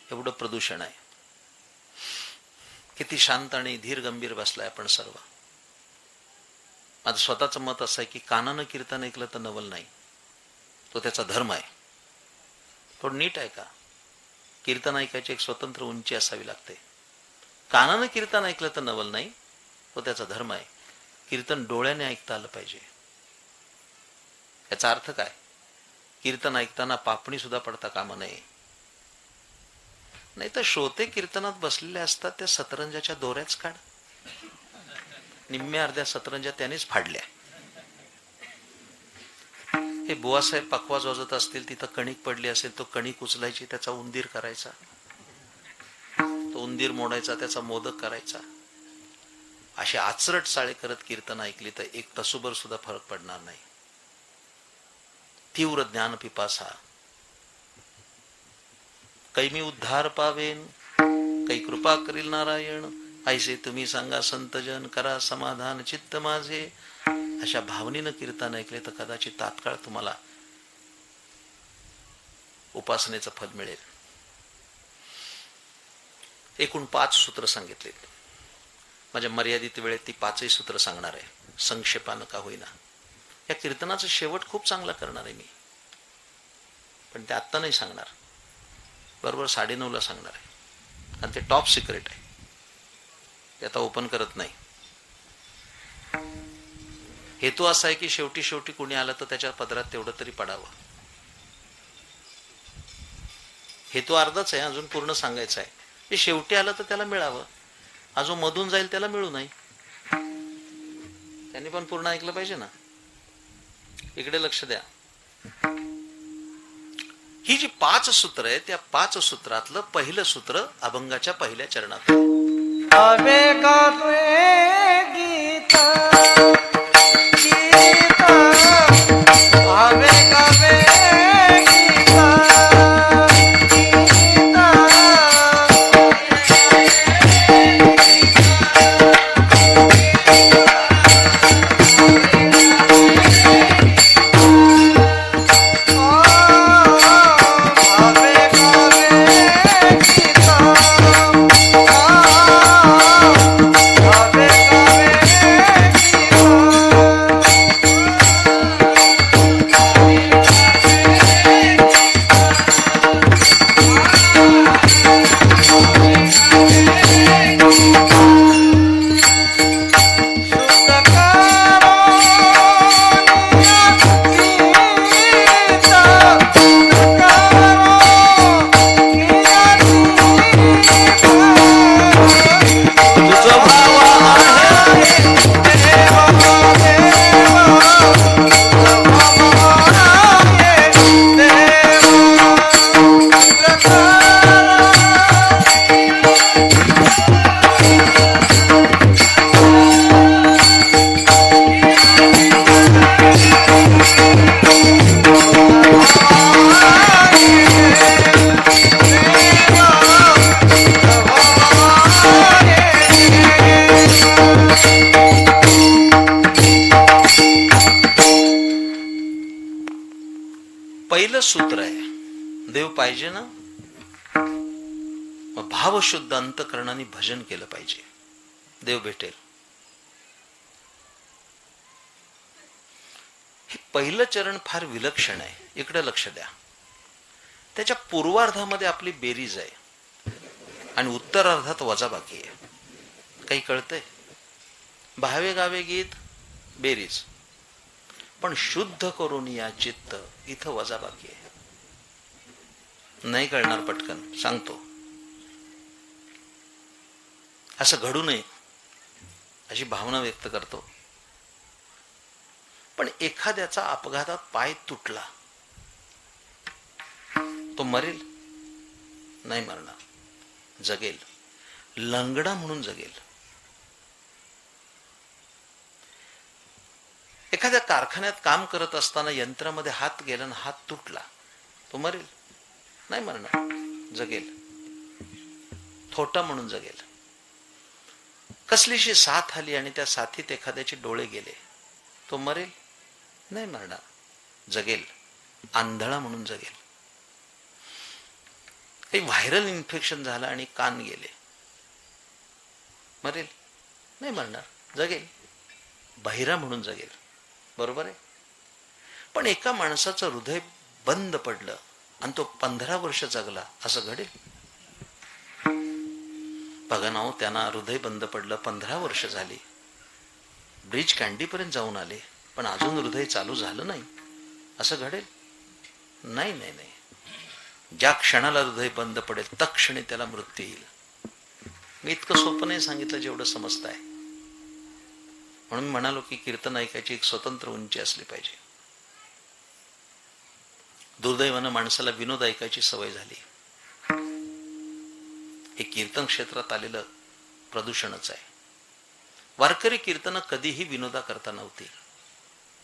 एवढं प्रदूषण आहे. किती शांत आणि धीर गंभीर बसलाय आपण सर्व. माझं स्वतःचं मत असं आहे की कानानं कीर्तन ऐकलं तर नवल नाही, तो त्याचा धर्म आहे. थोडं नीट आहे का. कीर्तन ऐकायची एक स्वतंत्र उंची असावी लागते. कानानं कीर्तन ऐकलं तर नवल नाही, तो त्याचा धर्म आहे. कीर्तन डोळ्याने ऐकता आलं पाहिजे. याचा अर्थ काय. कीर्तन ऐकताना पापणी सुद्धा पडता कामा नये. नाही तर श्रोते कीर्तनात बसलेले असतात, त्या सतरंजाच्या दोऱ्याच काढ. निम्म्या अर्ध्या सतरंजा त्यानेच फाडल्या. हे बुवासाहेब पखवाज वाजत असतील, तिथं कणिक पडली असेल, तो कणिक उचलायची, त्याचा उंदीर करायचा, तो उंदीर मोडायचा, त्याचा मोदक करायचा. अशी आचरट चाळे करत कीर्तन ऐकली तर एक तसूभर सुद्धा फरक पडणार नाही. तीव्र ज्ञान पिपासा. कै मी उद्धार पावेन, कै कृपा करील नारायण, ऐसे तुम्ही सांगा संतजन, करा समाधान चित्त माझे. अशा भावनेनं कीर्तन ऐकले तर कदाचित तात्काळ तुम्हाला उपासनेचं फल मिळेल. एकूण 5 सूत्र सांगितले. माझ्या मर्यादित वेळेत ती 5ही सूत्र सांगणार आहे, संक्षेपानं का होईना. या कीर्तनाचं शेवट खूप चांगला करणार आहे मी, पण ते आत्ता नाही सांगणार. बरोबर 9:30ला सांगणार आहे, आणि ते टॉप सिक्रेट आहे. ते आता ओपन करत नाही. हेतू असा आहे की शेवटी शेवटी कोणी आलं तर त्याच्या पदरात तेवढं तरी पडावं. हेतू अर्धाच आहे, अजून पूर्ण सांगायचं आहे. जे शेवटी आलं तर त्याला मिळावं, अजून मधून जाईल त्याला मिळू नाही. त्यांनी पण पूर्ण ऐकलं पाहिजे ना. इकडे लक्ष द्या. ही जी 5 सूत्र आहे, त्या 5 सूत्रातलं पहिलं सूत्र अभंगाच्या पहिल्या चरणात. गावे गावे गीत गीत, गावे गावे गीत गीत. पहिलं सूत्र आहे, देव पाहिजे ना, मग भावशुद्ध अंतकरणाने भजन केलं पाहिजे, देव भेटेल. हे पहिलं चरण फार विलक्षण आहे. इकडे लक्ष द्या. त्याच्या पूर्वार्धामध्ये आपली बेरीज आहे आणि उत्तरार्धात वजाबाकी आहे. काही कळतंय? भावे गावे गीत बेरीज, पण शुद्ध करून या चित्त, इथं वजाबाकी आहे. नाही कळणार पटकन सांगतो. असं घडू नये अशी भावना व्यक्त करतो. पण एखाद्याचा अपघातात पाय तुटला, तो मरेल? नाही मरणार, जगेल. लंगडा म्हणून जगेल. एखाद्या कारखान्यात काम करत असताना यंत्रामध्ये हात गेला आणि हात तुटला, तो मरेल? नाही मरणार, जगेल. थोटा म्हणून जगेल. कसलीशी साथ आली आणि त्या साथीत एखाद्याचे डोळे गेले, तो मरेल? नाही मरणार, जगेल. आंधळा म्हणून जगेल. काही व्हायरल इन्फेक्शन झालं आणि कान गेले, मरेल? नाही मरणार, जगेल. बहिरा म्हणून जगेल. बरोबर आहे? पण एका माणसाचं हृदय बंद पडलं आणि तो 15 वर्ष जगला, असं घडेल? बघा ना, त्यांना हृदय बंद पडलं, 15 वर्ष झाली, ब्रिज कँडीपर्यंत जाऊन आले, पण अजून हृदय चालू झालं नाही, असं घडेल? नाही नाही नाही. ज्या क्षणाला हृदय बंद पडेल तत्क्षणी त्याला मृत्यू येईल. मी इतकं सोपं नाही सांगितलं जेवढं समजताय. म्हणून म्हणालो की कीर्तन ऐकायची एक स्वतंत्र उंची असली पाहिजे. दुर्दैवानं माणसाला विनोद ऐकायची सवय झाली. हे कीर्तन क्षेत्रात आलेलं प्रदूषणच आहे. वारकरी कीर्तन कधीही विनोदा करता नव्हती,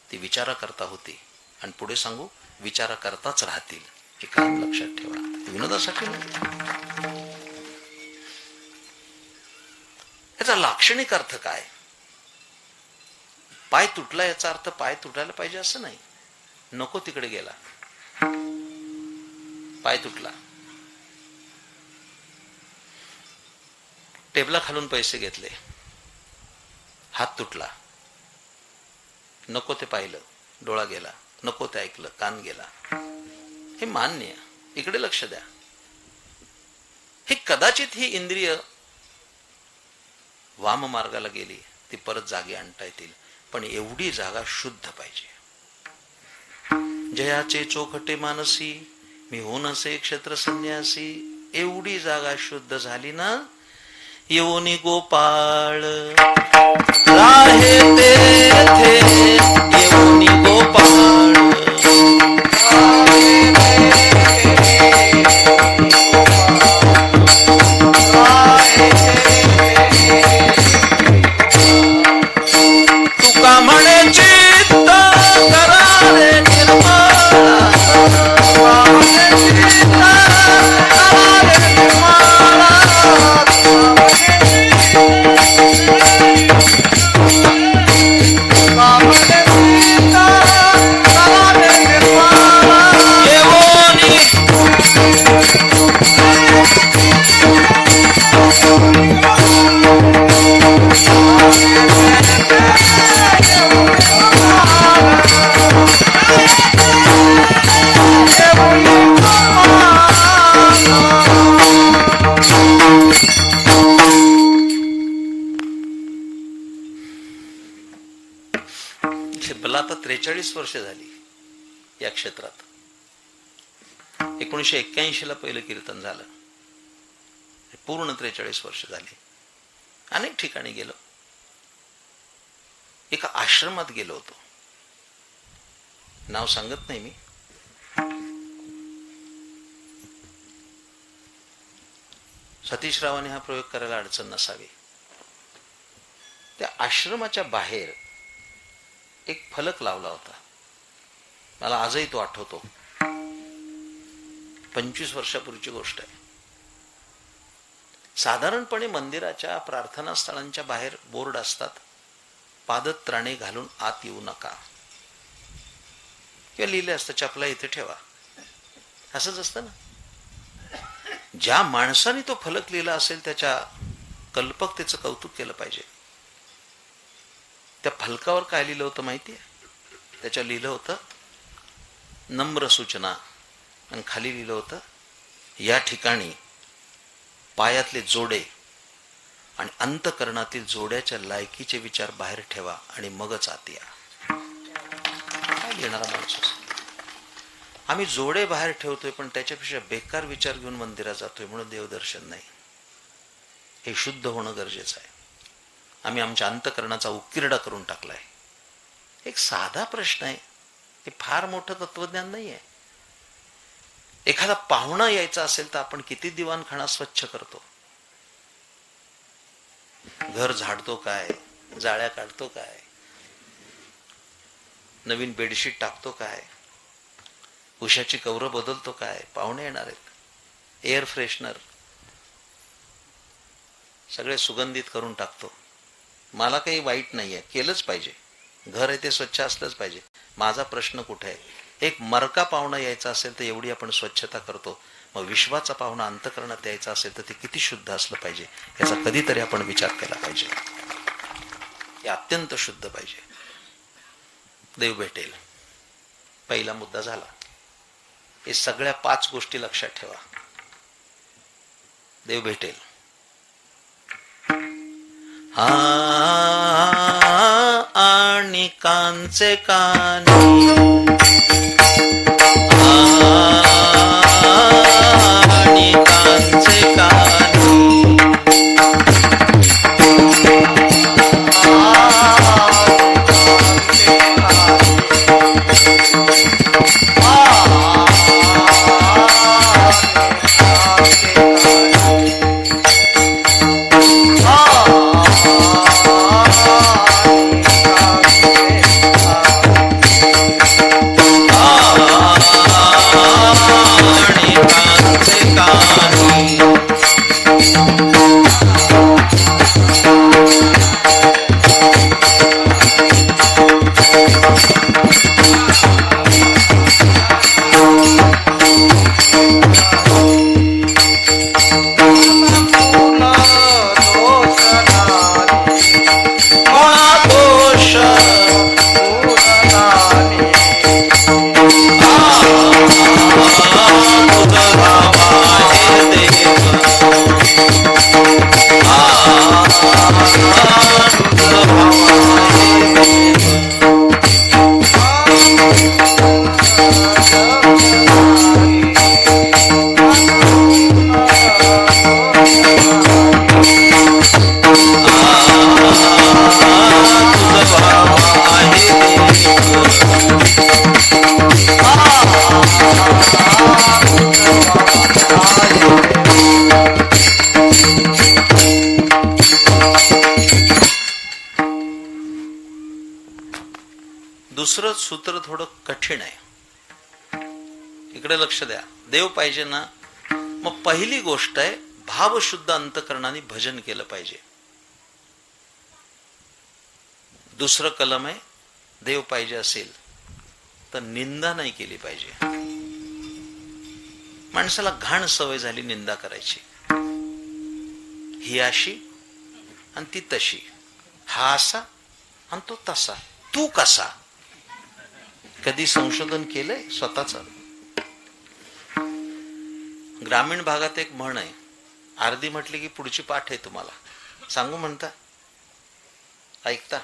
ती विचारा करता होती. आणि पुढे सांगू, विचारा करताच राहतील, हे कायम लक्षात ठेवा. विनोदासाठी नाही. याचा लाक्षणिक अर्थ काय? पाय तुटला याचा अर्थ पाय तुटायला पाहिजे असं नाही. नको तिकडे गेला, पाय तुटला. टेबला खालून पैसे घेतले, हात तुटला, नको ते पाहिलं, डोळा गेला, नको ते ऐकलं, कान गेला. हे मान्य. इकडे लक्ष द्या. हे कदाचित ही इंद्रिय वाम मार्गाला गेली, ती परत जागी आणता येतील, पण एवढी जागा शुद्ध पाहिजे. जयाचे चोखटे मानसी, मी होऊन असे क्षेत्र संन्यासी. एवढी जागा शुद्ध झाली ना, येऊनी गोपाळ राहे तेथे, येऊनी गोपाळ तुका म्हणे चित्त करारे निर्मळ, मला आता 43 वर्ष झाली या क्षेत्रात. 1981 ला पहिलं कीर्तन झालं. पूर्ण 43 वर्ष झाली. अनेक ठिकाणी गेलो. एका आश्रमात गेलो होतो, नाव सांगत नाही मी. सतीशरावांनी हा प्रयोग करायला अडचण नसावी. त्या आश्रमाच्या बाहेर एक फलक लावला होता. मला आजही तो आठवतो. 25 वर्षापूर्वीची गोष्ट आहे. साधारणपणे मंदिराच्या प्रार्थना स्थळांच्या बाहेर बोर्ड असतात, पादत्राणे घालून आत येऊ नका, किंवा लिहिले असतं चपला इथे ठेवा. असंच असतं ना. ज्या माणसाने तो फलक लिहिला असेल त्याच्या कल्पकतेचं कौतुक केलं पाहिजे. त्या फलकावर काय लिहिलं होतं माहितीये? त्याच्या लिहिलं होतं नम्र सूचना, आणि खाली लिहिलं होतं या ठिकाणी पायातले जोडे आणि अंतकरणातील जोड्याच्या लायकीचे विचार बाहेर ठेवा आणि मगच आत या. काय लिहिणारा माणूस असेल? आम्ही जोडे बाहेर ठेवतोय पण त्याच्यापेक्षा बेकार विचार घेऊन मंदिरात जातोय म्हणून देवदर्शन नाही. हे शुद्ध होणं गरजेचं आहे. आम्ही आमच्या अंतकरणाचा उकिरडा करून टाकलाय. एक साधा प्रश्न आहे, हे फार मोठं तत्वज्ञान नाही आहे. एखादा पाहुणा यायचा असेल तर आपण किती दिवाणखाना स्वच्छ करतो? घर झाडतो काय? जाळ्या काढतो काय? नवीन बेडशीट टाकतो काय? उशाची कवरं बदलतो काय? पाहुणे येणार आहेत, एअर फ्रेशनर सगळे सुगंधित करून टाकतो. मला काही वाईट नाहीये, केलंच पाहिजे. घर आहे ते स्वच्छ असलंच पाहिजे. माझा प्रश्न कुठे आहे? एक मरका पाहुणा यायचा असेल तर एवढी आपण स्वच्छता करतो, मग विश्वाचा पाहुणा अंतकरणात यायचा असेल तर ते किती शुद्ध असलं पाहिजे याचा कधीतरी आपण विचार केला पाहिजे. हे अत्यंत शुद्ध पाहिजे. देव भेटेल, पहिला मुद्दा झाला. हे सगळ्या 5 गोष्टी लक्षात ठेवा. देव भेटेल. आणि कांचे कानी, आणि कांचे कानी, दुसरं सूत्र थोडं कठीण आहे. इकडे लक्ष द्या. देव पाहिजे ना, मग पहिली गोष्ट आहे भावशुद्ध अंतकरणाने भजन केलं पाहिजे. दुसरं कलम आहे देव पाहिजे असेल तर निंदा नाही केली पाहिजे. माणसाला घाण सवय झाली निंदा करायची. ही अशी आणि ती तशी, हा असा आणि तो तसा, तू कसा. कधी संशोधन केलंय स्वतःच? ग्रामीण भागात एक म्हण आहे, अर्धी म्हटली की पुढची पाठ आहे. तुम्हाला सांगू म्हणता? ऐकता?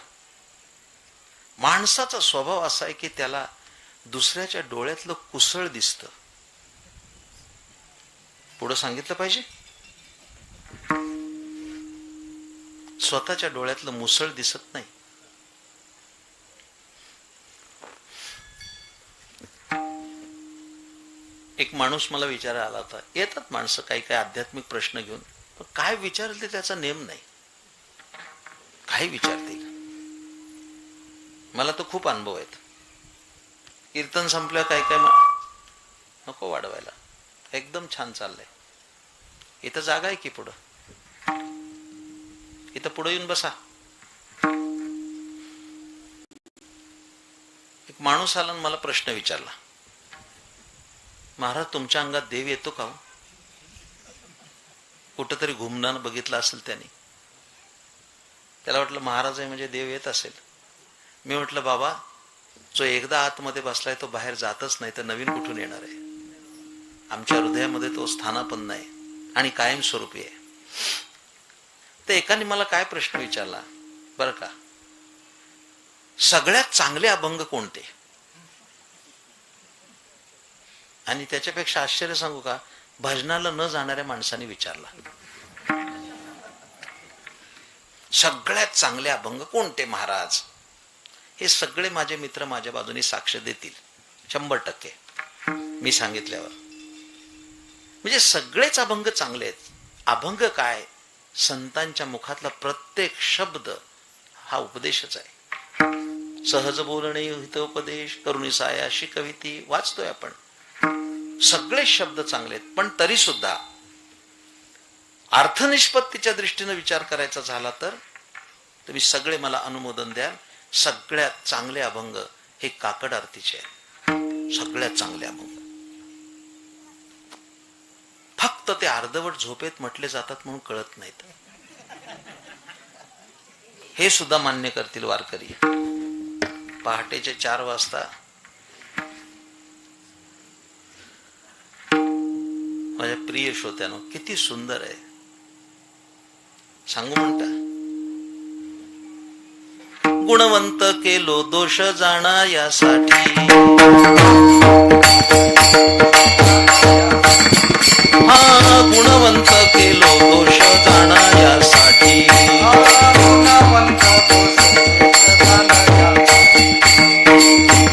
माणसाचा स्वभाव असा आहे की त्याला दुसऱ्याच्या डोळ्यातलं कुसळ दिसतं. पुढं सांगितलं पाहिजे? स्वतःच्या डोळ्यातलं मुसळ दिसत नाही. एक माणूस मला विचारायला आला होता. येतात माणसं काही काही आध्यात्मिक प्रश्न घेऊन, पण काय विचारले त्याचा नेम नाही. काही विचारते. मला तर खूप अनुभव आहेत. कीर्तन संपलं काय काय नको वाढवायला, एकदम छान चाललंय. इथं जागा आहे की पुढं? इथं पुढे येऊन बसा. एक माणूस आला आणि मला प्रश्न विचारला. महाराज तुमच्या अंगात देव येतो का? कुठंतरी घुमताना बघितलं असेल त्याने. त्याला वाटलं महाराज आहे म्हणजे देव येत असेल. मी म्हटलं बाबा, जो एकदा आतमध्ये बसलाय तो बाहेर जातच नाही, तर नवीन कुठून येणार आहे? आमच्या हृदयामध्ये तो स्थानापन्न आहे आणि कायमस्वरूपी आहे. तर एकाने मला काय प्रश्न विचारला बरं का, सगळ्यात चांगले अभंग कोणते? आणि त्याच्यापेक्षा आश्चर्य सांगू का, भजनाला न जाणाऱ्या माणसाने विचारला, सगळ्यात चांगले अभंग कोणते महाराज? हे सगळे माझे मित्र माझ्या बाजूने साक्ष देतील 100%. मी सांगितल्यावर म्हणजे सगळेच अभंग चांगले आहेत. अभंग काय? संतांच्या मुखातला प्रत्येक शब्द हा उपदेशच आहे. सहज बोलणे हितोपदेश करुणी सायाशी कविती वाचतोय आपण. सगळे शब्द चांगले आहेत, पण तरी सुद्धा अर्थनिष्पत्तीच्या दृष्टीने विचार करायचा झाला तर तुम्ही सगळे मला अनुमोदन द्याल. सगळ्यात चांगले अभंग हे काकड आरतीचे आहेत. सगळ्यात चांगले अभंग. फक्त ते अर्धवट झोपेत म्हटले जातात म्हणून कळत नाहीत. हे सुद्धा मान्य करतील वारकरी. पहाटेचे 4 वाजता माझ्या प्रिय श्रोत्यानो, किती सुंदर आहे सांगू म्हणता. गुणवंत केलो दोष जाणा यासाठी, हा गुणवंत केलो दोष जाणा यासाठी,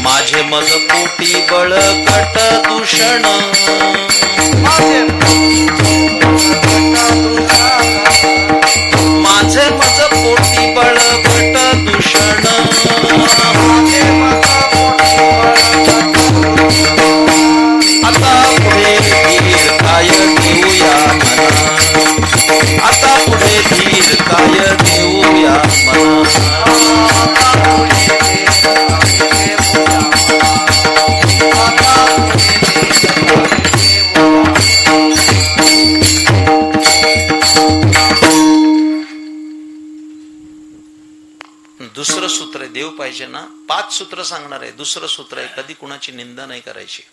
माझे मज पोटी बळकट दूषण, माझे मज पोटी बळकट दूषण, आता पुढे धीर काय देऊया मना, आता पुढे धीर काय देऊया मना. दुसरं सूत्र आहे, देव पाहिजे ना, 5 सूत्र सांगणार आहे. दुसरं सूत्र आहे, कधी कुणाची निंदा नाही करायची.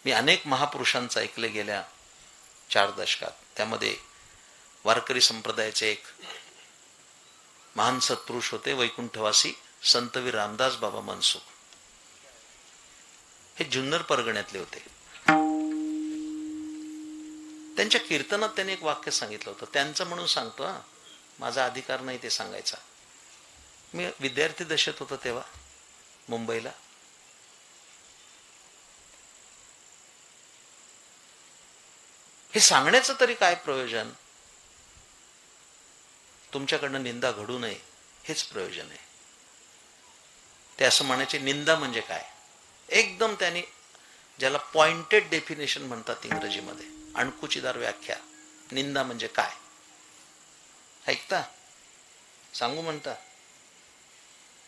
मी अनेक महापुरुषांचं ऐकले गेल्या 4 दशकात. त्यामध्ये वारकरी संप्रदायाचे एक महान सत्पुरुष होते, वैकुंठवासी संतवीर रामदास बाबा मनसुख. हे जुन्नर परगण्यातले होते. त्यांच्या कीर्तनात त्यांनी एक वाक्य सांगितलं होतं. त्यांचं म्हणून सांगतो, हा, माझा अधिकार नाही ते सांगायचा. मी विद्यार्थी दशेत होतो तेव्हा मुंबईला. हे सांगण्याचं तरी काय प्रयोजन? तुमच्याकडनं निंदा घडू नये हेच प्रयोजन आहे. ते असं म्हणायचे, निंदा म्हणजे काय? एकदम त्यांनी ज्याला पॉइंटेड डेफिनेशन म्हणतात इंग्रजीमध्ये, अणकुचीदार व्याख्या. निंदा म्हणजे काय ऐकता सांगू म्हणता.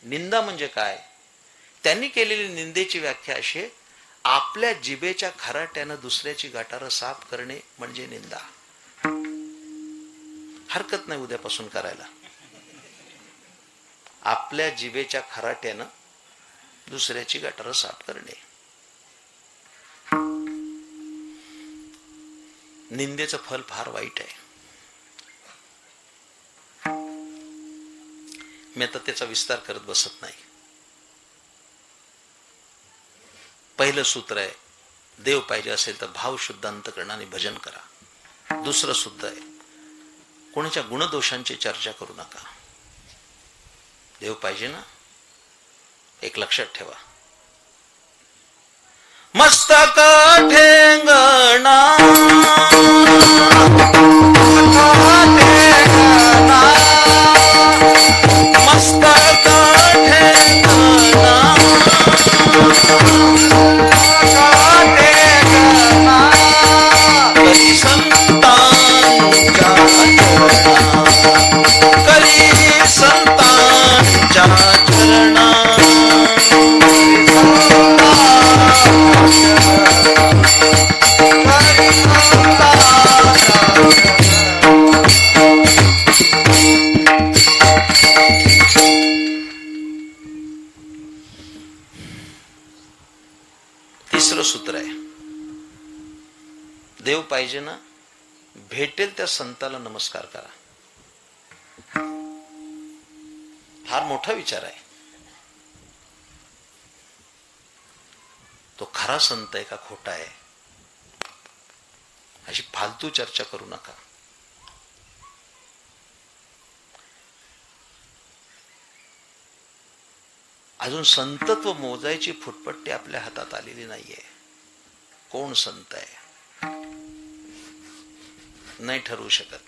निंदा म्हणजे काय? त्यांनी केलेली निंदेची व्याख्या अशी, आपल्या जिभेच्या खराट्यानं दुसऱ्याची गटारं साफ करणे म्हणजे निंदा. हरकत नाही उद्यापासून करायला. आपल्या जिभेच्या खराट्यानं दुसऱ्याची गटारं साफ करणे. निंदेचं फल फार वाईट आहे. मी आता त्याचा विस्तार करत बसत नाही. पहिलं सूत्र आहे, देव पाहिजे असेल तर भाव शुद्ध अंतकरणाने भजन करा. दुसरं सूत्र आहे, कोणाच्या गुणदोषांची चर्चा करू नका. देव पाहिजे ना, एक लक्षात ठेवा. मस्तक ठेंगणा मस्तक ठेंगणा करी संतांच्या चरणा, करी संतांच्या चरणा. सूत्र आहे. देव पाहिजे ना, भेटेल त्या संताला नमस्कार करा. फार मोठा विचार आहे. तो खरा संत आहे का खोटा आहे अशी फालतू चर्चा करू नका. अजून संतत्व मोजायची फुटपट्टी आपल्या हातात आलेली नाहीये. कोण संत आहे नाही ठरवू शकत.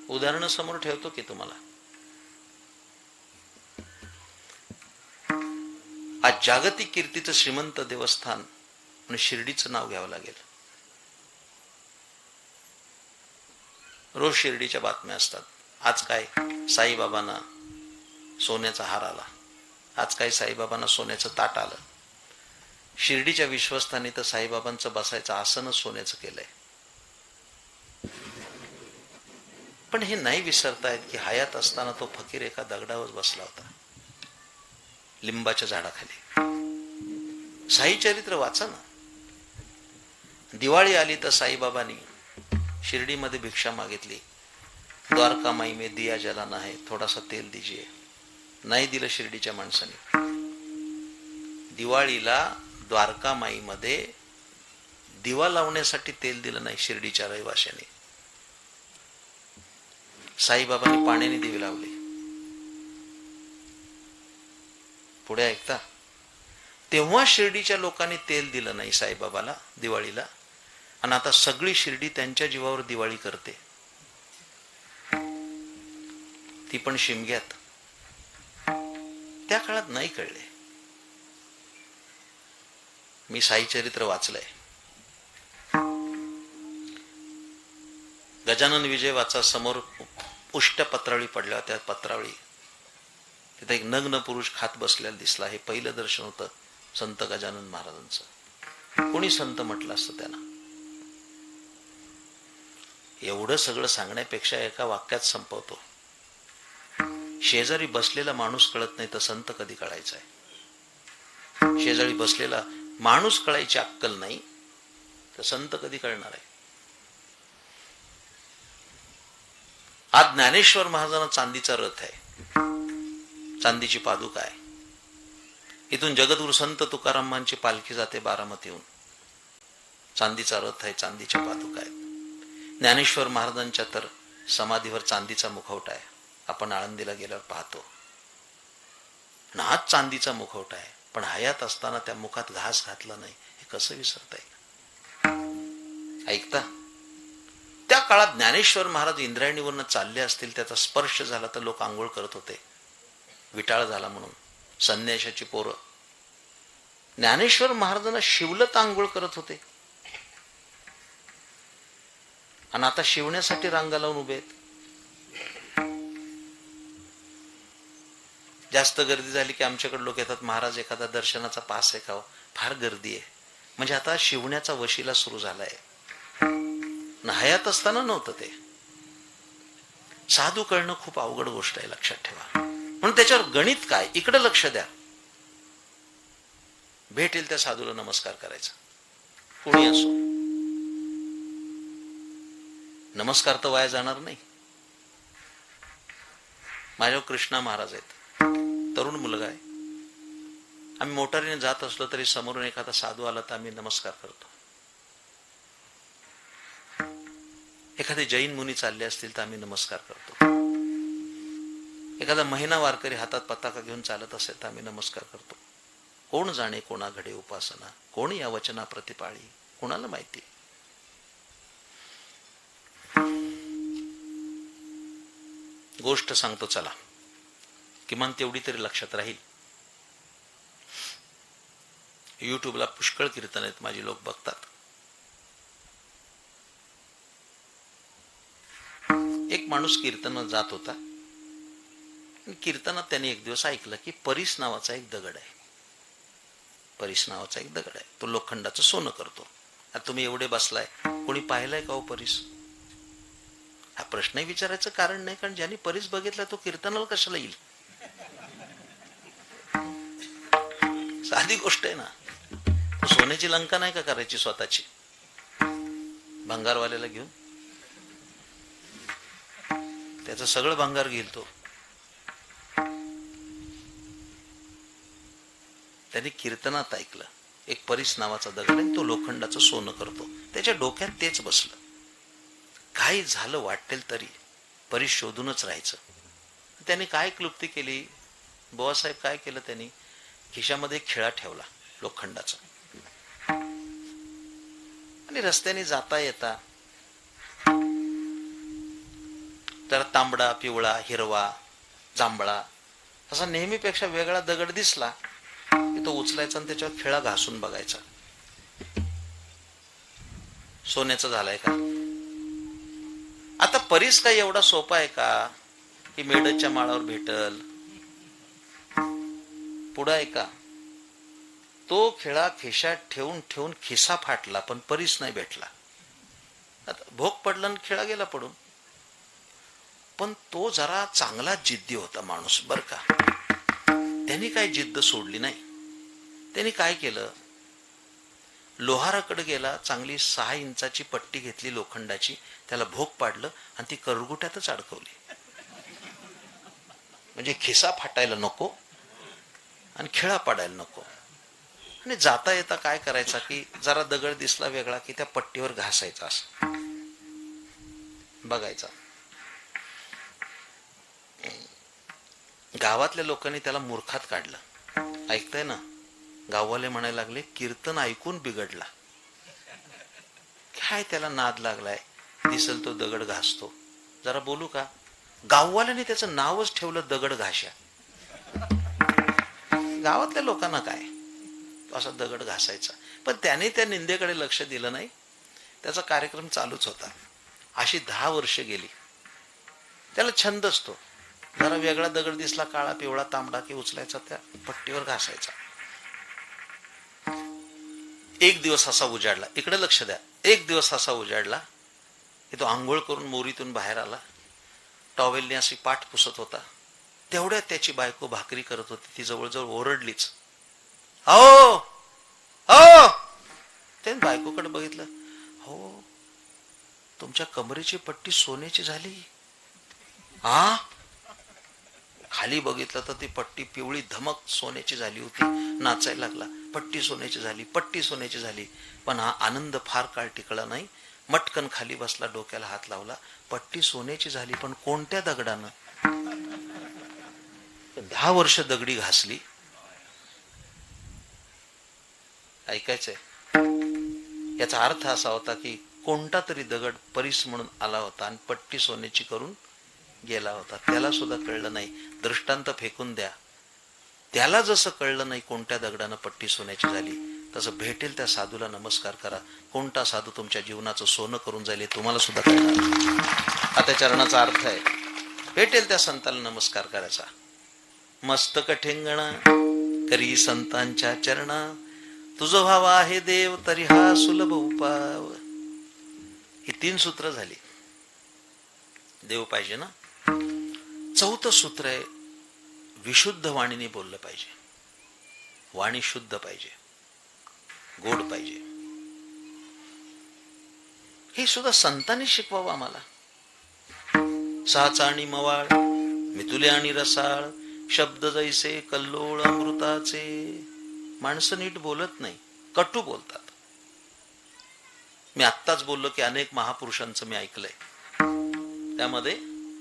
उदाहरण समोर ठेवतो की तुम्हाला. आज जागतिक कीर्तीचं श्रीमंत देवस्थान आणि शिर्डीचं नाव घ्यावं लागेल. रोज शिर्डीच्या बातम्या असतात. आज काय साईबाबांना सोन्याचा हार आला, आज काय साईबाबांना सोन्याचं ताट आलं. शिर्डीच्या विश्वस्थानी तर साईबाबांचं बसायचं आसनच सोन्याचं केलंय. पण हे नाही विसरतायत की हयात असताना तो फकीर एका दगडावर बसला होता, लिंबाच्या झाडाखाली. साई चरित्र वाचा ना. दिवाळी आली तर साईबाबांनी शिर्डीमध्ये भिक्षा मागितली. द्वारका माई में दिया जलाना है, थोडासा तेल दीजिए. नाही दिलं शिर्डीच्या माणसाने. दिवाळीला द्वारका माईमध्ये दिवा लावण्यासाठी तेल दिलं नाही शिर्डीच्या रहिवाशाने. साईबाबांनी पाण्याने दिवे लावले. पुढे ऐकता, तेव्हा शिर्डीच्या लोकांनी तेल दिलं नाही साईबाबाला दिवाळीला, आणि आता सगळी शिर्डी त्यांच्या जीवावर दिवाळी करते, ती पण शिमग्यात. त्या काळात नाही कळले. मी साई चरित्र वाचलंय. गजानन विजय वाचा. समोर उष्ट्या पत्रावळी पडल्या. त्या पत्रावळी तिथे एक नग्न पुरुष खात बसलेला दिसला. हे पहिलं दर्शन होतं संत गजानन महाराजांचं. कोणी संत म्हटलं असतं त्यांना. एवढं सगळं सांगण्यापेक्षा एका वाक्यात संपवतो. शेजारी बसलेला माणूस कळत नाही तर संत कधी कळायचा आहे. शेजारी बसलेला माणूस कळायची अक्कल नाही तर संत कधी कळणार आहे. आज ज्ञानेश्वर महाराजांना चांदीचा रथ आहे, चांदीची पादुका आहे. इथून जगद्गुरु संत तुकारामांची पालखी जाते बारामतीहून. चांदीचा रथ आहे, चांदीच्या पादुका आहेत. ज्ञानेश्वर महाराजांच्या तर समाधीवर चांदीचा मुखवटा आहे. आपण आळंदीला गेल्यावर पाहतो. हाच चांदीचा मुखवटा आहे, पण हयात असताना त्या मुखात घास घातला नाही. हे कसं विसरता येईल. ऐकता, त्या काळात ज्ञानेश्वर महाराज इंद्रायणीवरनं चालले असतील, त्याचा स्पर्श झाला तर लोक आंघोळ करत होते. विटाळ झाला म्हणून संन्याशाची पोरं ज्ञानेश्वर महाराजांना शिवलत आंघोळ करत होते. आणि आता शिवण्यासाठी रांगा लावून उभे आहेत. जास्त गर्दी झाली की आमच्याकडे लोक येतात, महाराज एखादा दर्शनाचा पास आहे का. फार गर्दी आहे. म्हणजे आता शिवण्याचा वशिला सुरू झालाय. हयात असताना नव्हतं ते. साधू कळणं खूप अवघड गोष्ट आहे, लक्षात ठेवा. म्हणून त्याच्यावर गणित काय, इकडे लक्ष द्या. भेटेल त्या साधूला नमस्कार करायचा, कोणी असो. नमस्कार तर वाया जाणार नाही. माझ्यावर कृष्णा महाराज आहेत, तरुण मुलगा आहे. आम्ही मोटारीने जात असलो तरी समोरून एखादा साधू आला तर आम्ही नमस्कार करतो. एखादे जैन मुनी चालले असतील तर आम्ही नमस्कार करतो. एखादा महिना वारकरी हातात पताका घेऊन चालत असेल तर आम्ही नमस्कार करतो. कोण जाणे कोणा घडे उपासना, कोण या वचना प्रतिपाळी, कोणाला माहिती. गोष्ट सांगतो चला, किमान तेवढी तरी लक्षात राहील. युट्यूबला पुष्कळ कीर्तन आहेत, माझी लोक बघतात. एक माणूस कीर्तनात जात होता. कीर्तनात त्याने एक दिवस ऐकलं की परीस नावाचा एक दगड आहे. परीस नावाचा एक दगड आहे, तो लोखंडाचं सोनं करतो. आता तुम्ही एवढे बसलाय, कोणी पाहिलाय का हो परीस. हा प्रश्नही विचारायचं कारण नाही, कारण ज्यांनी परीस बघितला तो कीर्तनाला कशाला येईल. साधी गोष्ट आहे ना. सोन्याची लंका नाही का करायची स्वतःची, भंगारवाल्याला घेऊन? त्याचं सगळं भंगार घेईल तो. त्यांनी कीर्तनात ऐकलं एक परीस नावाचा दगड आहे, तो लोखंडाचं सोनं करतो. त्याच्या डोक्यात तेच बसलं. काही झालं वाटेल तरी परीस शोधूनच राहायचं. त्यांनी काय क्लुप्ती केली, बुवासाहेब काय केलं, त्यांनी खिशामध्ये एक खिळा ठेवला लोखंडाचा, आणि रस्त्याने जाता येता तर तांबडा, पिवळा, हिरवा, जांभळा असा नेहमीपेक्षा वेगळा दगड दिसला की तो उचलायचा आणि त्याच्यावर खिळा घासून बघायचा, सोन्याचा झालाय का. आता परीस काय एवढा सोपा आहे का की मेढच्या माळावर भेटल? पुढं आहे का? तो खिळा खिशात ठेवून ठेवून खिसा फाटला, पण परीस नाही भेटला. आता भोग पडला आणि खिळा गेला पडून. पण तो जरा चांगला जिद्दी होता माणूस बर का. त्यांनी काय जिद्द सोडली नाही. त्यांनी काय केलं, लोहाराकडे गेला, चांगली 6 इंचाची पट्टी घेतली लोखंडाची, त्याला भोग पाडलं आणि ती करगुट्यातच अडकवली. म्हणजे खिसा फाटायला नको आणि खिळा पडायला नको. आणि जाता येता काय करायचा की जरा दगड दिसला वेगळा की त्या पट्टीवर घासायचा, असं बघायचा. गावातल्या लोकांनी त्याला मूर्खात काढलं. ऐकताय ना, गाववाले म्हणायला लागले कीर्तन ऐकून बिघडला. काय त्याला नाद लागलाय, दिसल तो दगड घासतो. जरा बोलू का, गाववाल्याने त्याचं नावच ठेवलं दगड घाशा. गावातल्या लोकांना काय, असा दगड घासायचा. पण त्याने त्या निंदेकडे लक्ष दिलं नाही, त्याचा कार्यक्रम चालूच होता. अशी 10 वर्ष गेली. त्याला छंद असतो, जरा वेगळा दगड दिसला, काळा, पिवळा, तांबडा, की उचलायचा, त्या पट्टीवर घासायचा. एक दिवस असा उजाडला, इकडे लक्ष द्या, एक दिवस असा उजाडला की तो आंघोळ करून मोरीतून बाहेर आला, टॉवेलने अशी पाठ पुसत होता. तेवढ्यात त्याची बायको भाकरी करत होती, ती जवळजवळ ओरडलीच, हो हो. त्याने बायकोकडे बघितलं, हो तुमच्या कमरेची पट्टी सोन्याची झाली. हा, खाली बघितलं तर ती पट्टी पिवळी धमक सोन्याची झाली होती. नाचायला लागला, पट्टी सोन्याची झाली, पट्टी सोन्याची झाली. पण हा आनंद फार काळ टिकला नाही. मटकन खाली बसला, डोक्याला हात लावला. पट्टी सोन्याची झाली, पण कोणत्या दगडानं? 10 वर्ष दगडी घासली. ऐकायचंय, याचा अर्थ असा होता की कोणता तरी दगड परीस म्हणून आला होता आणि पट्टी सोन्याची करून गेला होता. त्याला सुद्धा कळलं नाही. दृष्टांत फेकून द्या, त्याला जसं कळलं नाही कोणत्या दगडानं पट्टी सोन्याची झाली, तसं भेटेल त्या साधूला नमस्कार करा. कोणता साधू तुमच्या जीवनाचं सोनं करून जाईल तुम्हाला सुद्धा कळणार. आता चरणाचा अर्थ आहे, भेटेल त्या संताला नमस्कार करायचा. मस्तक ठेंगणा करी संतांच्या चरणा, तुझं व्हावा आहे देव तरी हा सुलभ उपाव. ही 3 सूत्र झाली. देव पाहिजे ना. 4थं सूत्र आहे, विशुद्ध वाणीने बोललं पाहिजे. वाणी शुद्ध पाहिजे, गोड पाहिजे. हे सुद्धा संतांनी शिकवावं आम्हाला. साचा आणि मवाळ, मितुले आणि रसाळ, शब्द जैसे कल्लोळ अमृताचे. माणसं नीट बोलत नाही, कटू बोलतात. मी आत्ताच बोललो की अनेक महापुरुषांचं मी ऐकलंय. त्यामध्ये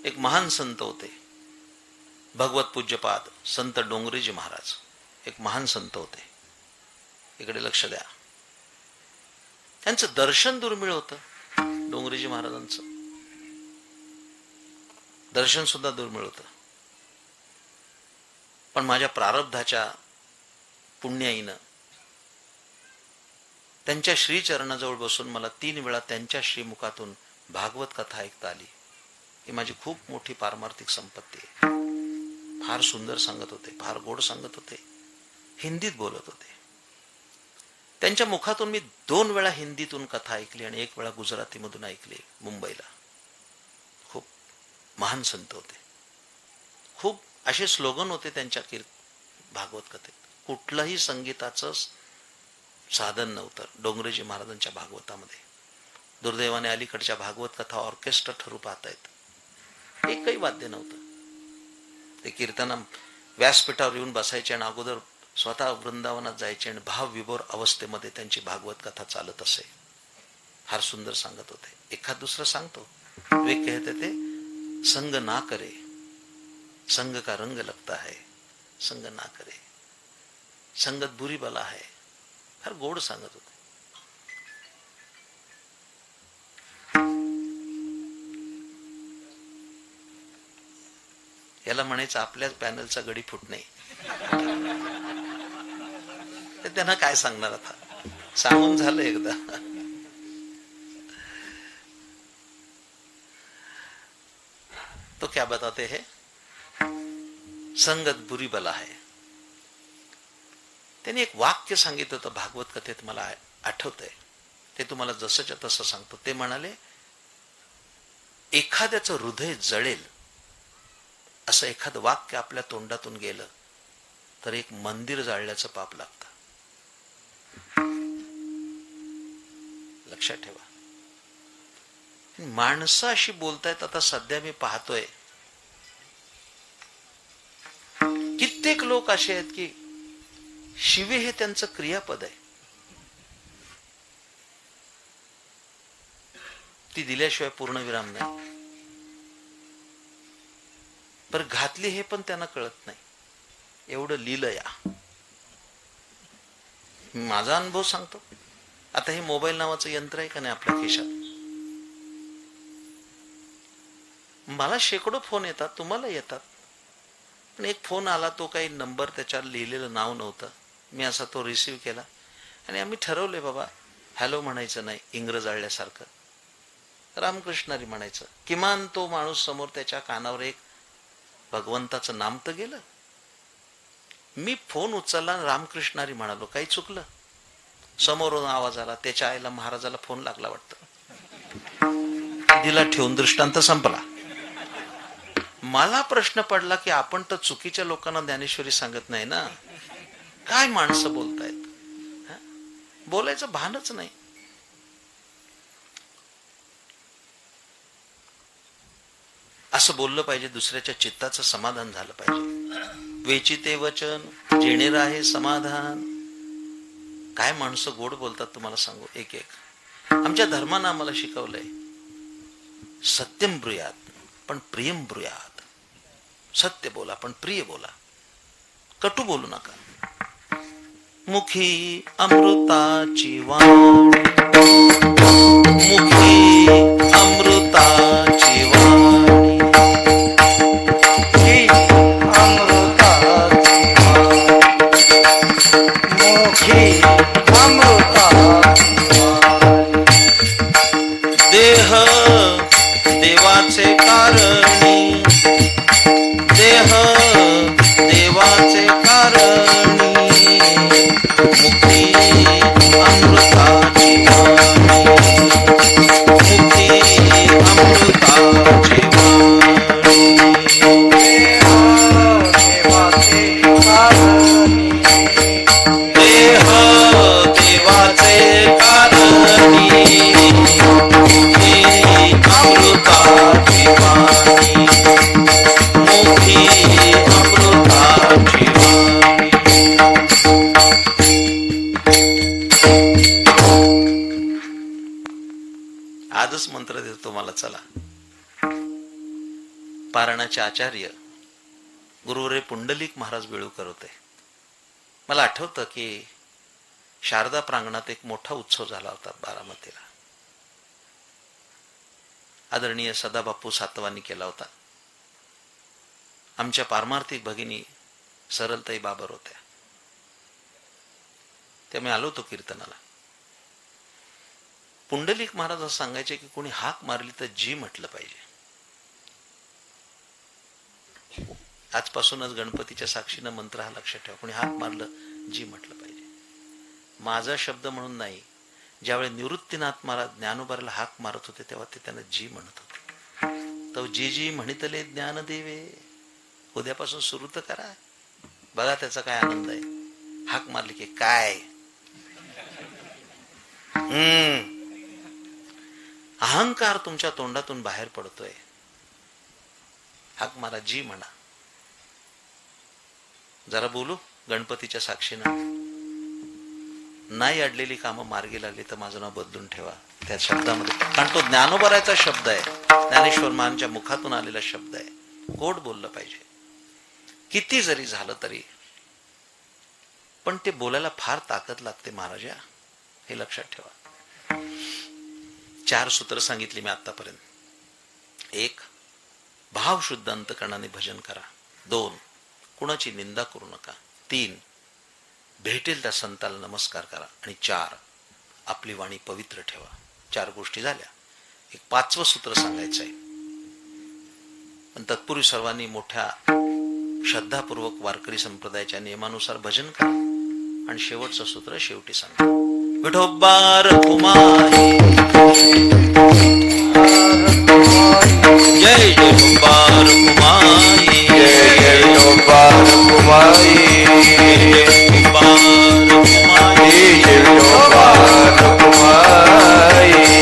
एक महान संत होते, भगवत पूज्यपाद संत डोंगरेजी महाराज. एक महान संत होते. इकडे लक्ष द्या. त्यांचं दर्शन दुर्मिळ होतं. डोंगरेजी महाराजांचं दर्शन सुद्धा दुर्मिळ होतं. पण माझ्या प्रारब्धाच्या पुण्याईनं त्यांच्या श्रीचरणाजवळ बसून मला 3 वेळा त्यांच्या श्रीमुखातून भागवत कथा ऐकता आली. ही माझी खूप मोठी पारमार्थिक संपत्ती आहे. फार सुंदर सांगत होते, फार गोड सांगत होते, हिंदीत बोलत होते. त्यांच्या मुखातून मी 2 वेळा हिंदीतून कथा ऐकली आणि 1 वेळा गुजरातीमधून ऐकली मुंबईला. खूप महान संत होते. खूप असे स्लोगन होते त्यांच्या भागवत कथेत. कुठलंही संगीताचं साधन नव्हतं डोंगरेजी महाराजांच्या भागवतामध्ये. दुर्दैवाने अलीकडच्या भागवत कथा ऑर्केस्ट्रा ठरू पाहतायत. एकही वाद्य नव्हतं. ते कीर्तना व्यासपीठावर येऊन बसायचे आणि अगोदर स्वतः वृंदावनात जायचे आणि भाव विभोर अवस्थेमध्ये त्यांची भागवत कथा चालत असे. फार सुंदर सांगत होते. एखाद दुसरं सांगतो. वे कहते थे संग ना करे, संग का रंग लगता है, संग ना करे, संगत बुरी बला है. फार गोड सांगत होते. याला म्हणायचं आपल्याच पॅनलचा गडी फुटणे. ते त्यांना काय सांगणार आता, सांगून झालं एकदा. तो क्या बताते हैं, संगत बुरी बला है. त्यांनी एक वाक्य सांगितलं होतं भागवत कथेत, मला आठवतंय. ते तुम्हाला जसंच्या तसं सांगतो. ते म्हणाले, एखाद्याचं हृदय जळेल असं एखादं वाक्य आपल्या तोंडातून गेलं तर एक मंदिर जाळल्याचं पाप लागतं. लक्षात ठेवा. माणसं अशी बोलतायत. आता सध्या मी पाहतोय कित्येक लोक असे आहेत की शिवे हे त्यांचं क्रियापद आहे. ती दिल्याशिवाय पूर्णविराम नाही. पर घातली हे पण त्यांना कळत नाही. एवढं लिहिलं या. माझा अनुभव सांगतो. आता हे मोबाईल नावाचं यंत्र आहे का नाही आपल्या खिशात, मला शेकडो फोन येतात, तुम्हाला येतात. पण एक फोन आला, तो काही नंबर त्याच्यावर लिहिलेलं नाव नव्हतं. मी असा तो रिसीव्ह केला आणि आम्ही ठरवले बाबा हॅलो म्हणायचं नाही, इंग्रज आळल्यासारखं रामकृष्णारी म्हणायचं. किमान तो माणूस समोर त्याच्या कानावर एक भगवंताचं नाम तर गेलं. मी फोन उचलला आणि रामकृष्णारी म्हणालो. काही चुकलं? समोरून आवाज आला. त्याच्या आईला महाराजाला फोन लागला वाटतं. दिला ठेवून, दृष्टांत संपला. मला प्रश्न पडला की आपण तर चुकीच्या लोकांना ज्ञानेश्वरी सांगत नाही ना. काय माणसं बोलतायत, बोलायचं भानच नाही. असं बोललं पाहिजे, दुसऱ्याच्या चित्ताचं समाधान झालं पाहिजे. वेचिते वचन जेणे राहे समाधान. काय माणसं गोड बोलतात तुम्हाला सांगू. एक एक आमच्या धर्मानं आम्हाला शिकवलंय, सत्यम ब्रूयात पण प्रियम ब्रूयात. सत्य बोला पण प्रिय बोला, कटू बोलू नका. मुखी अमृताची वाणी, मुखी अमृताची वाणी, मुखी अमृताची वाणी, मुखी अमृताची वाणी. देह देवाचे कारणी, देह देवाचे कारणी, मुक्ती अमृताची वाणी, मुक्ती अमृताची वाणी. देह देवाचे कारणी, मुक्ती अमृताची वाणी, मुक्ती अमृताची वाणी. आजच मंत्र देतो तुम्हाला. चला. पारणाचे आचार्य गुरुवरे पुंडलिक महाराज वेळूकर होते. मला आठवतं की शारदा प्रांगणात एक मोठा उत्सव झाला होता बारामतीला. आदरणीय सदाबापू सातवांनी केला होता. आमच्या पारमार्थिक भगिनी सरलताई बाबर होत्या. त्यामुळे आलो होतो कीर्तनाला. पुंडलिक महाराज असं सांगायचे की कोणी हाक मारली तर जी म्हटलं पाहिजे. आजपासूनच गणपतीच्या साक्षीनं मंत्र हा लक्षात ठेवा. कोणी हाक मारलं जी म्हटलं पाहिजे. माझा शब्द म्हणून नाही. ज्यावेळी निवृत्तीनाथ महाराज ज्ञानोबाला हाक मारत होते तेव्हा ते त्यांना जी म्हणत होते. तो जी जी म्हणितले ज्ञान देवे. उद्यापासून सुरू तर करा. बघा त्याचा काय आनंद आहे. हाक मारली की काय अहंकार तुमच्या तोंडातून बाहेर पडतोय. हाक मारा, जी म्हणा. जरा बोलू गणपतीच्या साक्षीनं. नाही अडलेली कामं मार्गी लागली तर माझं नाव बदलून ठेवा. त्या शब्दामध्ये, कारण तो ज्ञानोबराचा शब्द आहे, ज्ञानेश्वर महाराजांच्या मुखातून आलेला शब्द आहे. गोड बोललं पाहिजे, किती जरी झालं तरी. पण ते बोलायला फार ताकद लागते महाराजा, हे लक्षात ठेवा. 4 सूत्र सांगितली मी आतापर्यंत. 1, भाव शुद्ध अंतकरणाने भजन करा. 2, कुणाची निंदा करू नका. 3, भेटेल त्या संताला नमस्कार करा. आणि 4, आपली वाणी पवित्र ठेवा. 4 गोष्टी झाल्या. एक 5वं सूत्र सांगायचं आहे, पण तत्पूर्वी सर्वांनी मोठ्या श्रद्धापूर्वक वारकरी संप्रदायाच्या नियमानुसार भजन करा. आणि शेवटचं सूत्र शेवटी सांगा. विठोबार कुमारी, जय जय विठोबार कुमारी, जय जय विठोबार कुमारी, जय विठोबार कुमारी, जय विठोबार कुमारी,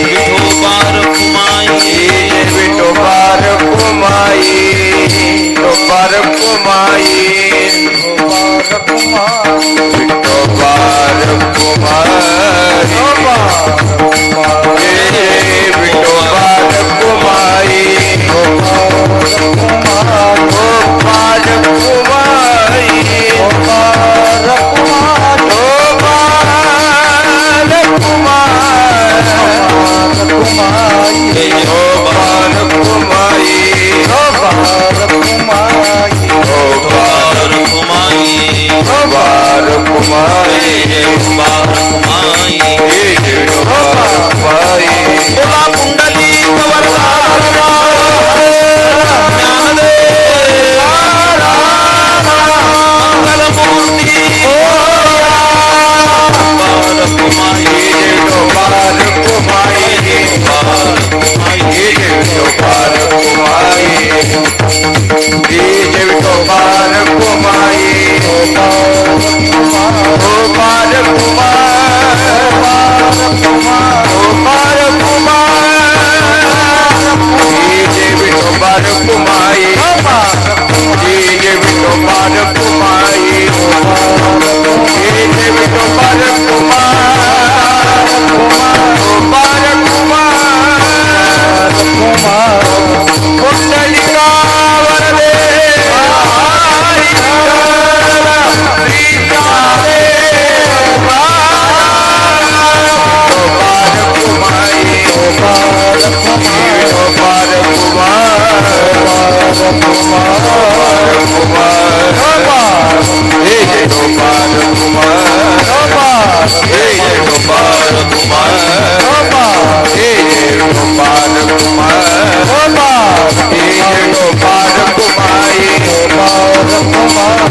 विठोबार कुमारी, जय विठोबार कुमारी, विठोबार कुमारी, विठोबार कुमारी, विठोबार कुमारी, जय विठोबार कुमारी, गोपाल कुमारी, गोपाल कुमारी, गोपाल कुमारी, गोपाल कुमारी, गोपाल कुमारी, विठोबार कुमारी, गोपाल कुमारी, विठोबार कुमारी, गोपाल कुमारी, बोला पुंडलिक वरदा मंगलमूर्ती, विठोबार कुमारी, गोपाल कुमारी, विठोबार कुमारी, गोपाल कुमारी, जय विठोबार कुमारी, गोपाल कुमार, गोपाल कुमार, जय विठोबार कुमारी, जय विठोबार कुमारी, जय विठोबार कुमार, गोपाल कुमार, कुंडलिका वरदे हरि श्री गोपाल कुमारी, गोपाल कुमार, गोपाल कुमार, जय जय गोपाल कुमार, जय जय गोपाल कुमार, जय जय गोपाल कुमार, जय जय गोपाल कुमारी, गोपाल कुमार,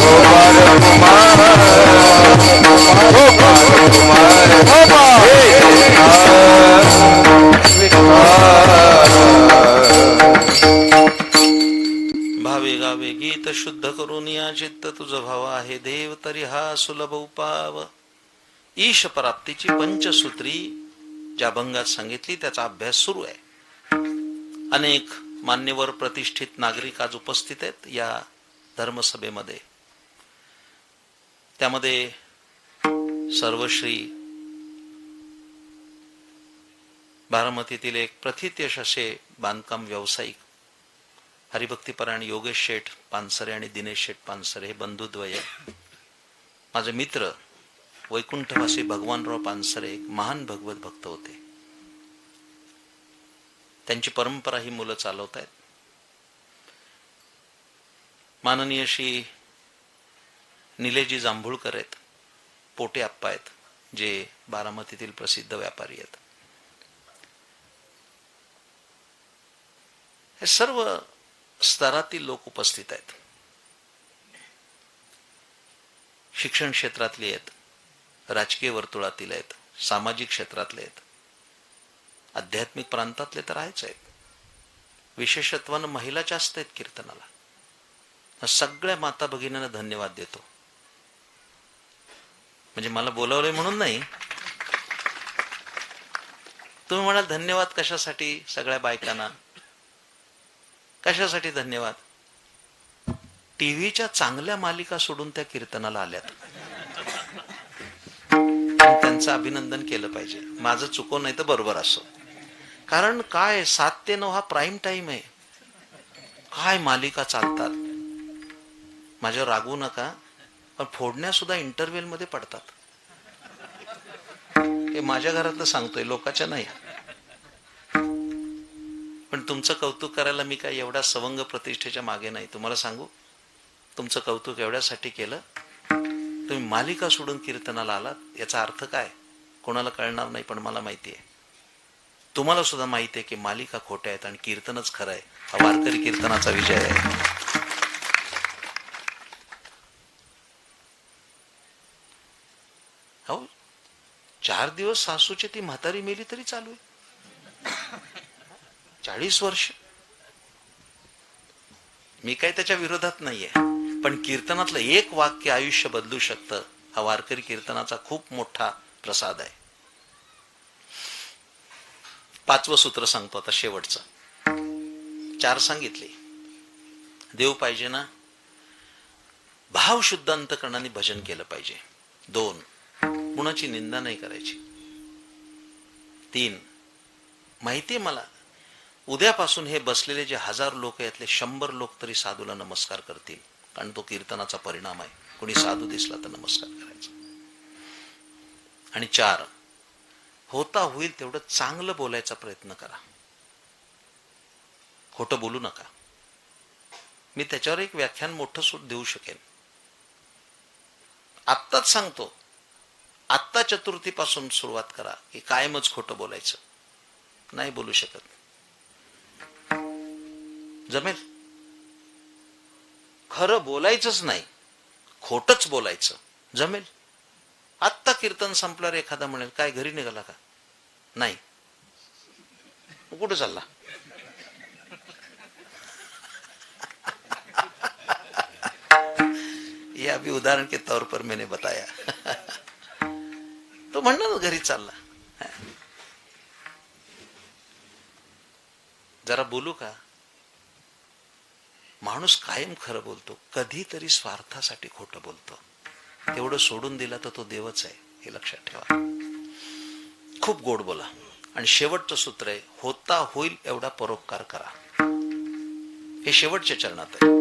गोपाल कुमार, जय भावे गावे गीत शुद्ध करून या चित्त तुझ भाव आहे देव तरी हा सुलभ उपाव. ईश प्राप्तीची पंचसूत्री ज्या भंगात सांगितली त्याचा अभ्यास सुरू आहे. अनेक मान्यवर प्रतिष्ठित नागरिक आज उपस्थित आहेत या धर्मसभेमध्ये. त्यामध्ये सर्वश्री बारामतीतील एक प्रथितयश असे बांधकाम व्यावसायिक हरिभक्तीपरायण योगेश शेठ पानसरे आणि दिनेश शेठ पानसरे हे बंधुद्वय. माझे मित्र वैकुंठवासी भगवानराव पानसरे एक महान भगवत भक्त होते. त्यांची परंपरा ही मुलं चालवत आहेत. माननीय श्री निलेजी जांभूळकर आहेत, पोटे आप्पा आहेत, जे बारामतीतील प्रसिद्ध व्यापारी आहेत. हे सर्व स्तरातील लोक उपस्थित आहेत. शिक्षण क्षेत्रातले आहेत, राजकीय वर्तुळातील आहेत, सामाजिक क्षेत्रातले आहेत, आध्यात्मिक प्रांतातले तर आहेच आहेत. विशेषत्वानं महिला जास्त आहेत कीर्तनाला. सगळ्या माता भगिनींना धन्यवाद देतो. म्हणजे मला बोलावलंय म्हणून नाही, तुम्ही म्हणाल धन्यवाद कशासाठी? सगळ्या बायकांना कशासाठी धन्यवाद? टीव्हीच्या चांगल्या मालिका सोडून त्या कीर्तनाला आल्यात. त्यांचं अभिनंदन केलं पाहिजे. माझं चुको नाही तर बरोबर असो. कारण काय 7 ते 9 हा प्राईम टाइम आहे. काय मालिका चालतात. माझ्यावर रागवू नका, पण फोडण्या सुद्धा इंटरव्हेल मध्ये पडतात. हे माझ्या घरातलं सांगतोय, लोकांच्या नाही. पण तुमचं कौतुक करायला मी काय एवढा सवंग प्रतिष्ठेच्या मागे नाही. तुम्हाला सांगू, तुमचं कौतुक एवढ्यासाठी केलं, तुम्ही मालिका सोडून कीर्तनाला आलात. याचा अर्थ काय कोणाला कळणार नाही, पण मला माहिती आहे. तुम्हाला सुद्धा माहिती आहे की मालिका खोट्या आहेत आणि कीर्तनच खरं आहे. हा वारकरी कीर्तनाचा विजय आहे. हो, 4 दिवस सासूची ती म्हातारी मेली तरी चालू आहे. 40 वर्ष. मी काय त्याच्या विरोधात नाहीये, पण कीर्तनातलं एक वाक्य आयुष्य बदलू शकतं. हा वारकरी कीर्तनाचा खूप मोठा प्रसाद आहे. 5वं सूत्र सांगतो आता, शेवटचं. 4 सांगितले. देव पाहिजे ना, भाव शुद्ध अंतकरणाने भजन केलं पाहिजे. 2, कुणाची निंदा नाही करायची. 3, माहितीये मला उद्यापासून हे बसलेले जे 1000 लोक यातले 100 लोक तरी साधूला नमस्कार करतील, कारण तो कीर्तनाचा परिणाम आहे. कोणी साधू दिसला तर नमस्कार करायचा. आणि 4, होता होईल तेवढं चांगलं बोलायचा प्रयत्न करा. खोटं बोलू नका. मी त्याच्यावर एक व्याख्यान मोठं देऊ शकेन. आत्ताच सांगतो, आत्ता चतुर्थीपासून सुरुवात करा की कायमच खोटं बोलायचं. नाही बोलू शकत. जमेल? खरं बोलायचंच नाही, खोटच बोलायचं. जमेल? आत्ता कीर्तन संपल्यावर एखादा म्हणेल काय घरी निघाला का? नाही. कुठं चालला? ये अभी उदाहरण के तौर पर मैंने बताया. तो म्हणणार ना घरी चालला. जरा बोलू का? माणूस कायम खरं बोलतो, कधीतरी स्वार्थासाठी खोटं बोलतो. तेवढं सोडून दिला तर तो देवच आहे, हे लक्षात ठेवा. खूप गोड बोला. आणि शेवटचं सूत्र आहे, होता होईल एवढा परोपकार करा. हे शेवटच्या चरणात आहे.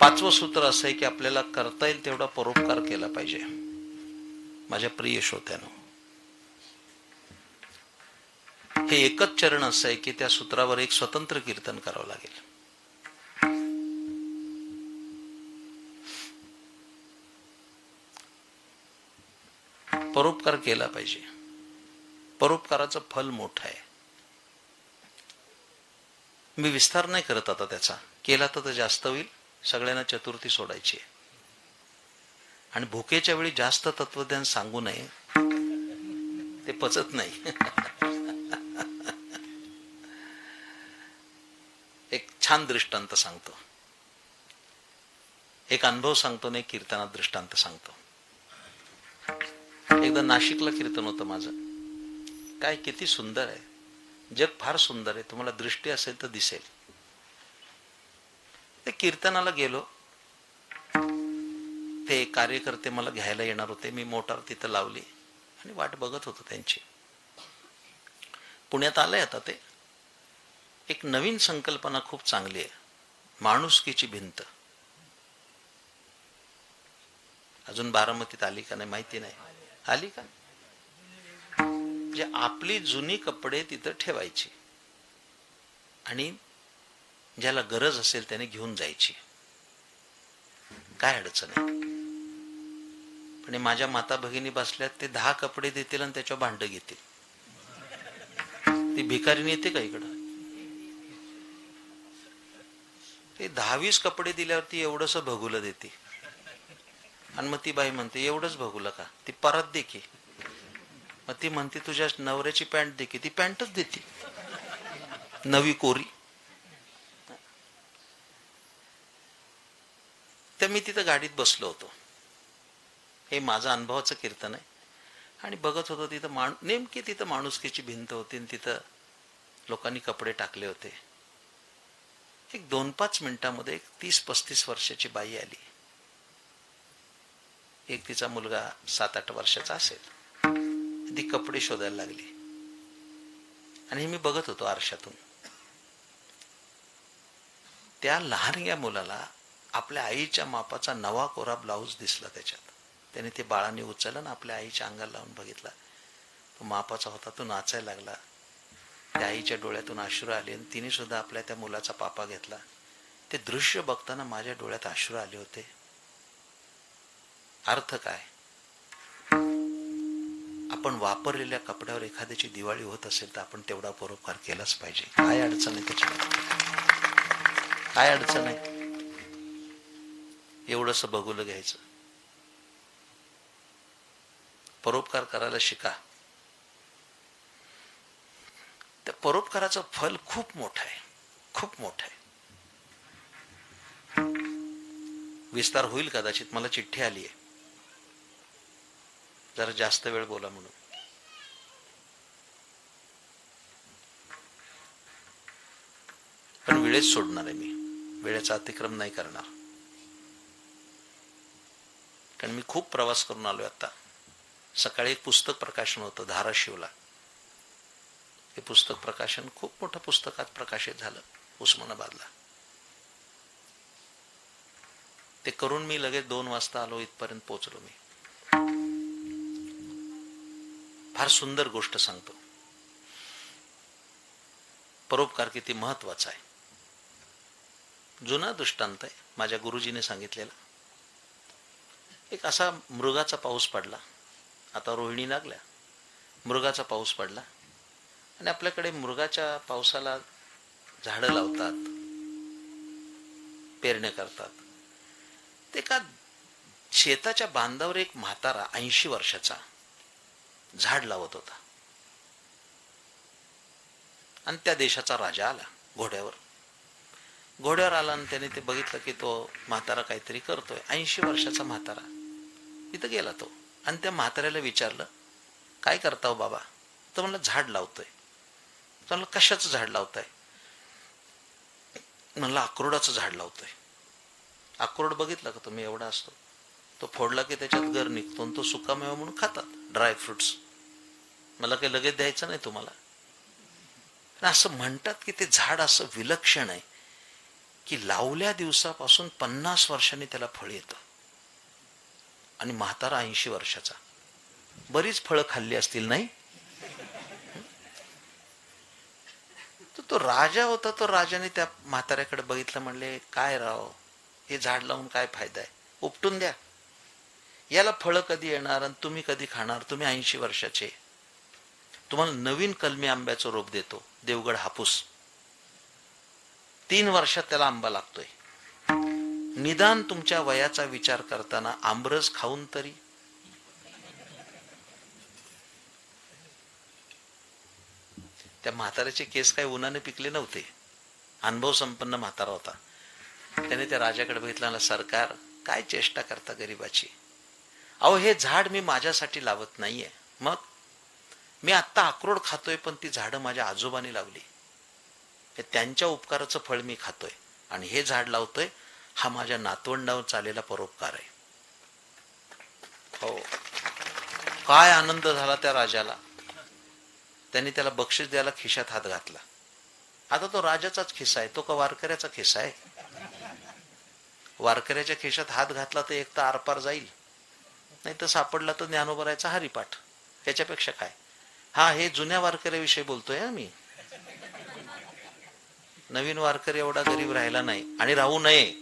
पाचवं सूत्र असं आहे की आपल्याला करता येईल तेवढा परोपकार केला पाहिजे. माझ्या प्रिय श्रोत्यानो, हे एकच चरण असं आहे की त्या सूत्रावर एक स्वतंत्र कीर्तन करावं लागेल. परोपकार केला पाहिजे. परोपकाराचं फल मोठं आहे. मी विस्तार नाही करत आता त्याचा. केला तर जास्त होईल. सगळ्यांना चतुर्थी सोडायची आहे. आणि भुकेच्या वेळी जास्त तत्वज्ञान सांगू नये, ते पचत नाही. एक छान दृष्टांत सांगतो, एक अनुभव सांगतो, नाही कीर्तनात दृष्टांत सांगतो. एकदा नाशिकला कीर्तन होतं माझं. काय किती सुंदर आहे, जग फार सुंदर आहे. तुम्हाला दृष्टी असेल तर दिसेल. ते कीर्तनाला गेलो. ते कार्यकर्ते मला घ्यायला येणार होते. मी मोटार तिथं लावली आणि वाट बघत होतो त्यांची. पुण्यात आलंय आता ते. एक नवीन संकल्पना खूप चांगली आहे, माणुसकीची भिंत. अजून बारामतीत आली का नाही माहिती नाही. आली का? जे आपली जुनी कपडे तिथं ठेवायची आणि ज्याला गरज असेल त्याने घेऊन जायची. काय अडचण आहे? पण माझ्या माता भगिनी बसल्यात, ते 10 कपडे देतील आणि त्याच्यावर भांड घेतील. ती भिकारीने येते का इकडं? ते 10-20 कपडे दिल्यावरती एवढंस भगुलं देते. आणि मग ती बाई म्हणते, एवढंच भगुलं का? ती परत दे की. मग ती म्हणते, तुझ्या नवऱ्याची पॅन्ट दे की. ती पॅन्टच देते, नवी कोरी. तर मी तिथं गाडीत बसलो होतो. हे माझं अनुभवाचं कीर्तन आहे. आणि बघत होतो तिथं नेमकी तिथं माणुसकीची भिंत होती आणि तिथं लोकांनी कपडे टाकले होते. एक 2-5 मिनिटांमध्ये एक 30-35 वर्षाची बाई आली. एक तिचा मुलगा 7-8 वर्षाचा असेल. ती कपडे शोधायला लागली आणि मी बघत होतो आरशातून. त्या लहानग्या मुलाला आपल्या आईच्या मापाचा नवा कोरा ब्लाऊज दिसला त्याच्यात. त्याने ते बाळाने उचललं ना आपल्या आईच्या अंगाला लावून बघितला. तो मापाचा होता. तो नाचायला लागला. त्या आईच्या डोळ्यातून अश्रू आले आणि तिने सुद्धा आपल्या त्या मुलाचा पापा घेतला. ते दृश्य बघताना माझ्या डोळ्यात अश्रू आले होते. अर्थ काय? आपण वापरलेल्या कपड्यावर एखाद्याची दिवाळी होत असेल तर आपण तेवढा परोपकार केलाच पाहिजे. काय अडचण आहे त्याच्यामध्ये? काय अडचण आहे? एवढंस बघूलं घ्यायचं. परोपकार करायला शिका. त्या परोपकाराचं फल खूप मोठं आहे, खूप मोठं आहे. विस्तार होईल कदाचित. मला चिठ्ठी आली आहे जरा जास्त वेळ बोला म्हणून. पण वेळेत सोडणार आहे मी. वेळेचा अतिक्रम नाही करणार. कारण मी खूप प्रवास करून आलोय आता. सकाळी एक पुस्तक प्रकाशन होतं धाराशिवला. हे पुस्तक प्रकाशन खूप मोठं पुस्तकात प्रकाशित झालं उस्मानाबादला. ते करून मी लगेच 2 वाजता आलो. इथपर्यंत पोहोचलो मी. फार सुंदर गोष्ट सांगतो. परोपकार किती महत्वाचा आहे. जुना दृष्टांत आहे, माझ्या गुरुजीने सांगितलेला. एक असा मृगाचा पाऊस पडला. आता रोहिणी लागल्या. मृगाचा पाऊस पडला आणि आपल्याकडे मृगाच्या पावसाला झाडं लावतात, पेरण्या करतात. ते का शेताच्या बांधावर एक म्हातारा 80 वर्षाचा झाड लावत होता. आणि त्या देशाचा राजा आला घोड्यावर. घोड्यावर आला आणि त्याने ते बघितलं की तो म्हातारा काहीतरी करतोय. 80 वर्षाचा म्हातारा. तिथं गेला तो आणि त्या म्हाताऱ्याला विचारलं, काय करता हो बाबा? तर म्हणलं, झाड लावतोय. म्हणलं, कशाचं झाड लावताय? म्हणलं, अक्रोडाचं झाड लावतोय. अक्रोड बघितलं का तुम्ही? एवढा असतो. तो फोडला की त्याच्यात गर निघतो आणि तो सुकामेवा म्हणून खातात, ड्राय फ्रुट्स. मला काही लगेच द्यायचं नाही तुम्हाला. असं म्हणतात की ते झाड असं विलक्षण आहे की लावल्या दिवसापासून 50 वर्षांनी त्याला फळ येतं. आणि म्हातारा 80 वर्षाचा. बरीच फळं खाल्ली असतील नाही. तो राजा होता. तो राजाने त्या म्हाताऱ्याकडे बघितलं, म्हणले काय राव, हे झाड लावून काय फायदा आहे, उपटून द्या. याला फळं कधी येणार आणि तुम्ही कधी खाणार, तुम्ही 80 वर्षाचे. तुम्हाला नवीन कलमी आंब्याचं रोप देतो, देवगड हापूस. 3 वर्षात त्याला आंबा लागतोय. निदान तुमच्या वयाचा विचार करताना आंबरस खाऊन तरी. त्या म्हाताऱ्याचे केस काही उन्हाने पिकले नव्हते. अनुभव संपन्न म्हातारा होता. त्याने त्या राजाकडे बघितलं, सरकार काय चेष्टा करता गरीबाची. अहो हे झाड मी माझ्यासाठी लावत नाहीये. मग मी आत्ता अक्रोड खातोय, पण ती झाडं माझ्या आजोबांनी लावली. हे त्यांच्या उपकाराचं फळ मी खातोय. आणि हे झाड लावतोय, हा माझ्या नातवंडावर चाललेला परोपकार आहे. हो, काय आनंद झाला त्या राजाला. त्यांनी त्याला बक्षीस द्यायला खिशात हात घातला. आता तो राजाचाच खिस्सा आहे, तो का वारकऱ्याचा खिस्सा आहे. वारकऱ्याच्या खिशात हात घातला तर एक तर आरपार जाईल, नाही तर सापडला तर ज्ञानोबरायचा हरिपाठ. याच्यापेक्षा काय. हा, हे जुन्या वारकऱ्याविषयी बोलतोय मी. नवीन वारकरी एवढा गरीब राहिला नाही आणि राहू नये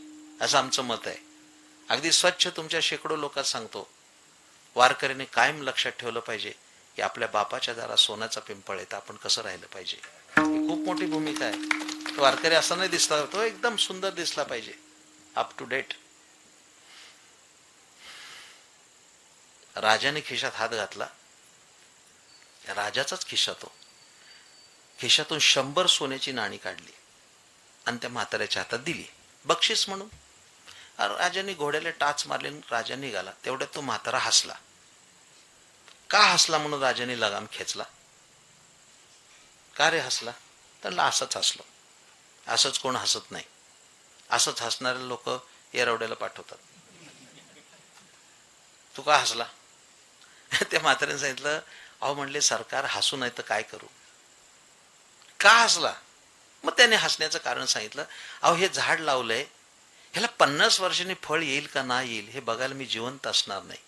असं आमचं मत आहे. अगदी स्वच्छ तुमच्या शेकडो लोकात सांगतो, वारकऱ्याने कायम लक्षात ठेवलं पाहिजे की आपल्या बापाच्या दारात सोन्याचा पिंपळ आहे, तर आपण कसं राहिलं पाहिजे. ही खूप मोठी भूमिका आहे. वारकरी असा नाही दिसला, तो एकदम सुंदर दिसला पाहिजे, अप टू डेट. राजाने खिशात हात घातला. राजाचाच खिशा तो. खिशातून 100 सोन्याची नाणी काढली आणि त्या म्हाताऱ्याच्या हातात दिली बक्षीस म्हणून. राजाने घोड्याला टाच मारली, राजा निघाला. तेवढ्यात तो म्हातारा हसला. का हसला म्हणून राजाने लगाम खेचला. का रे हसला, तर असंच हसलो. असंच कोण हसत नाही. असंच हसणारे लोक येरवड्याला पाठवतात. तू का हसला. त्या म्हाताऱ्याने सांगितलं, अहो म्हणले सरकार हसू नाही तर काय करू. का हसला. मग त्याने हसण्याचं कारण सांगितलं, अहो हे झाड लावलंय, ह्याला 50 वर्षांनी फळ येईल का नाही येईल हे बघायला मी जिवंत असणार नाही,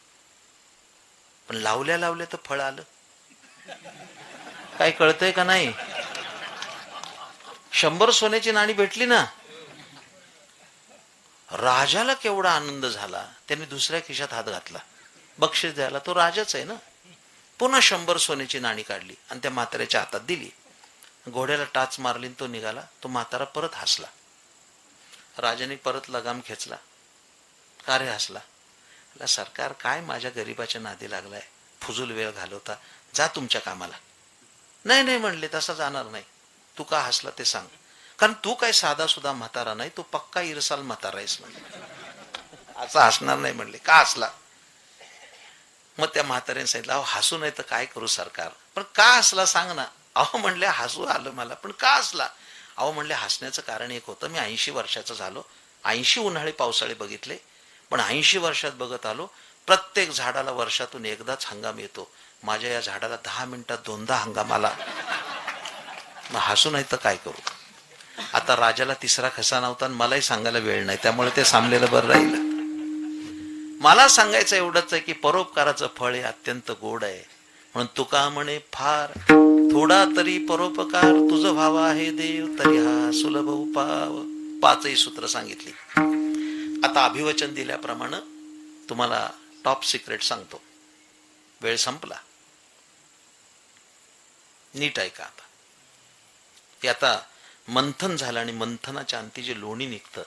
पण लावल्या लावल्या तर फळ आलं. काय कळतंय का नाही. 100 सोन्याची नाणी भेटली ना. राजाला केवढा आनंद झाला. त्याने दुसऱ्या खिशात हात घातला बक्षीस द्यायला. तो राजाच आहे ना. पुन्हा 100 सोन्याची नाणी काढली आणि त्या म्हाताऱ्याच्या हातात दिली. घोड्याला टाच मारली, तो निघाला. तो म्हातारा परत हसला. राजाने परत लगाम खेचला. का रे हसला. सरकार काय माझ्या गरीबाच्या नादी लागलाय, फुजूल वेळ घालवता, जा तुमच्या कामाला. नाही नाही म्हणले, तसा जाणार नाही. तू का हसला ते सांग, कारण तू काय साधा सुद्धा म्हातारा नाही, तू पक्का इरसाल म्हातारा आहेस म्हणले. असं हसणार नाही म्हणले. का हसला. मग त्या म्हाताऱ्याने सांगितलं, अहो हसू नाही तर काय करू सरकार, पण का हसला सांग ना. अहो म्हणले हसू आलं मला, पण का हसला. अहो म्हणले हसण्याचं कारण एक होतं, मी 80 वर्षाचा झालो. 80 उन्हाळे पावसाळे बघितले, पण 80 वर्षात बघत आलो, प्रत्येक झाडाला वर्षातून एकदाच हंगाम येतो. माझ्या या झाडाला 10 मिनिटात 2दा हंगाम आला. मग हसू नाही तर काय करू. आता राजाला तिसरा खसा नव्हता आणि मलाही सांगायला वेळ नाही, त्यामुळे ते सामलेलं बरं राहिलं. मला सांगायचं एवढंच आहे की परोपकाराचं फळ हे अत्यंत गोड आहे. म्हणून तुका म्हणे फार थोडा तरी परोपकार तुझ व्हावा आहे देव, तरी हा सुलभ उपाव. 5ही सूत्र सांगितली. आता अभिवचन दिल्याप्रमाणे तुम्हाला टॉप सिक्रेट सांगतो. वेळ संपला. नीट ऐका. आता हे आता मंथन झालं आणि मंथनाच्या अंती जे लोणी निघतं,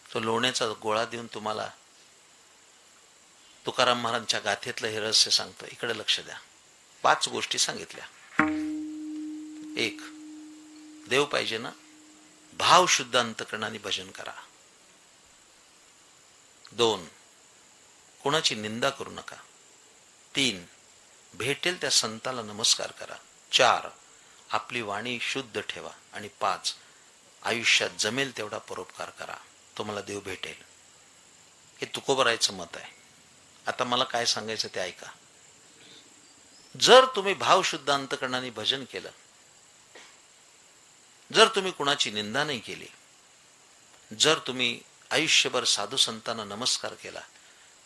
तो लोण्याचा गोळा देऊन तुम्हाला तुकाराम महाराजांच्या गाथेतलं हे रहस्य सांगतो. इकडे लक्ष द्या. 5 गोष्टी सांगितल्या. 1, देव पाहिजे ना, भाव शुद्ध अंतकरणाने भजन करा. 2, कोणाची निंदा करू नका. 3, भेटेल त्या संताला नमस्कार करा. 4, आपली वाणी शुद्ध ठेवा. आणि 5, आयुष्यात जमेल तेवढा परोपकार करा, तुम्हाला देव भेटेल. हे तुकोबरायचं मत आहे. आता मला काय सांगायचं ते ऐका. जर तुम्ही भावशुद्ध अंतकरणाने भजन केलं, जर तुम्ही कुणाची निंदा नाही केली, जर तुम्ही आयुष्यभर साधू संतांना नमस्कार केला,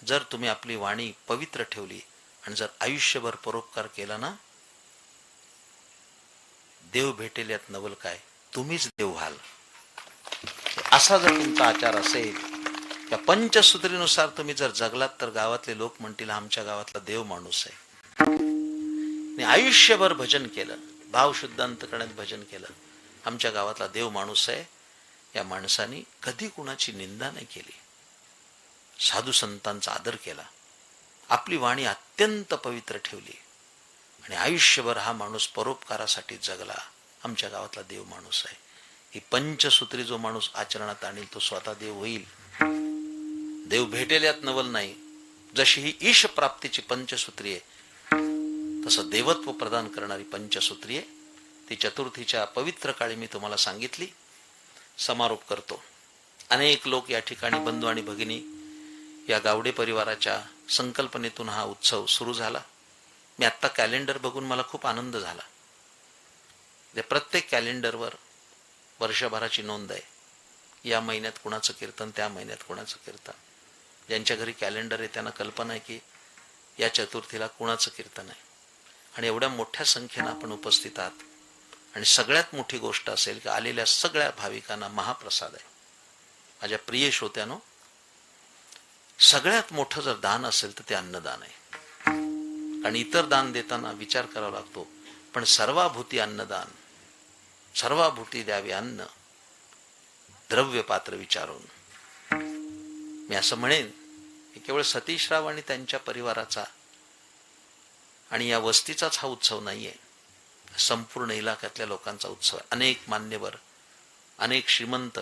जर तुम्ही आपली वाणी पवित्र ठेवली आणि जर आयुष्यभर परोपकार केला ना, देव भेटेल यात नवल काय, तुम्हीच देव व्हाल. असा जर तुमचा आचार असेल, त्या पंचसूत्रीनुसार तुम्ही जर जगलात तर गावातले लोक म्हणतील आमच्या गावातला देव माणूस आहे. आणि आयुष्यभर भजन केलं, भाव शुद्ध अंतकरणात भजन केलं, आमच्या गावातला देव माणूस आहे, या माणसाने कधी कुणाची निंदा नाही केली, साधू संतांचा आदर केला, आपली वाणी अत्यंत पवित्र ठेवली आणि आयुष्यभर हा माणूस परोपकारासाठी जगला, आमच्या गावातला देव माणूस आहे. ही पंचसूत्री जो माणूस आचरणात आणील तो स्वतः देव होईल. देव भेटेल यात नवल नाही. जशी ही ईश प्राप्तीची पंचसूत्री आहे, तसं देवत्व प्रदान करणारी पंचसूत्री आहे. ती चतुर्थीच्या पवित्र काळी मी तुम्हाला सांगितली. समारोप करतो. अनेक लोक या ठिकाणी, बंधू आणि भगिनी, या गावडे परिवाराच्या संकल्पनेतून हा उत्सव सुरू झाला. मी आत्ता कॅलेंडर बघून मला खूप आनंद झाला. प्रत्येक कॅलेंडरवर वर्षभराची नोंद आहे. या महिन्यात कुणाचं कीर्तन, त्या महिन्यात कुणाचं कीर्तन. ज्यांच्या घरी कॅलेंडर आहे त्यांना कल्पना आहे की या चतुर्थीला कुणाचं कीर्तन आहे. आणि एवढ्या मोठ्या संख्येनं आपण उपस्थित आहात. आणि सगळ्यात मोठी गोष्ट असेल की आलेल्या सगळ्या भाविकांना महाप्रसाद आहे. माझ्या प्रिय श्रोत्यानो, सगळ्यात मोठं जर दान असेल तर ते अन्नदान आहे. आणि इतर दान देताना विचार करावा लागतो, पण सर्वाभूती अन्नदान, सर्वाभूती द्यावे अन्न, द्रव्य पात्र विचारून. मी असं म्हणेन की केवळ सतीशराव आणि त्यांच्या परिवाराचा आणि या वस्तीचाच हा उत्सव नाहीये, संपूर्ण इलाक्यातल्या लोकांचा उत्सव आहे. अनेक मान्यवर, अनेक श्रीमंत,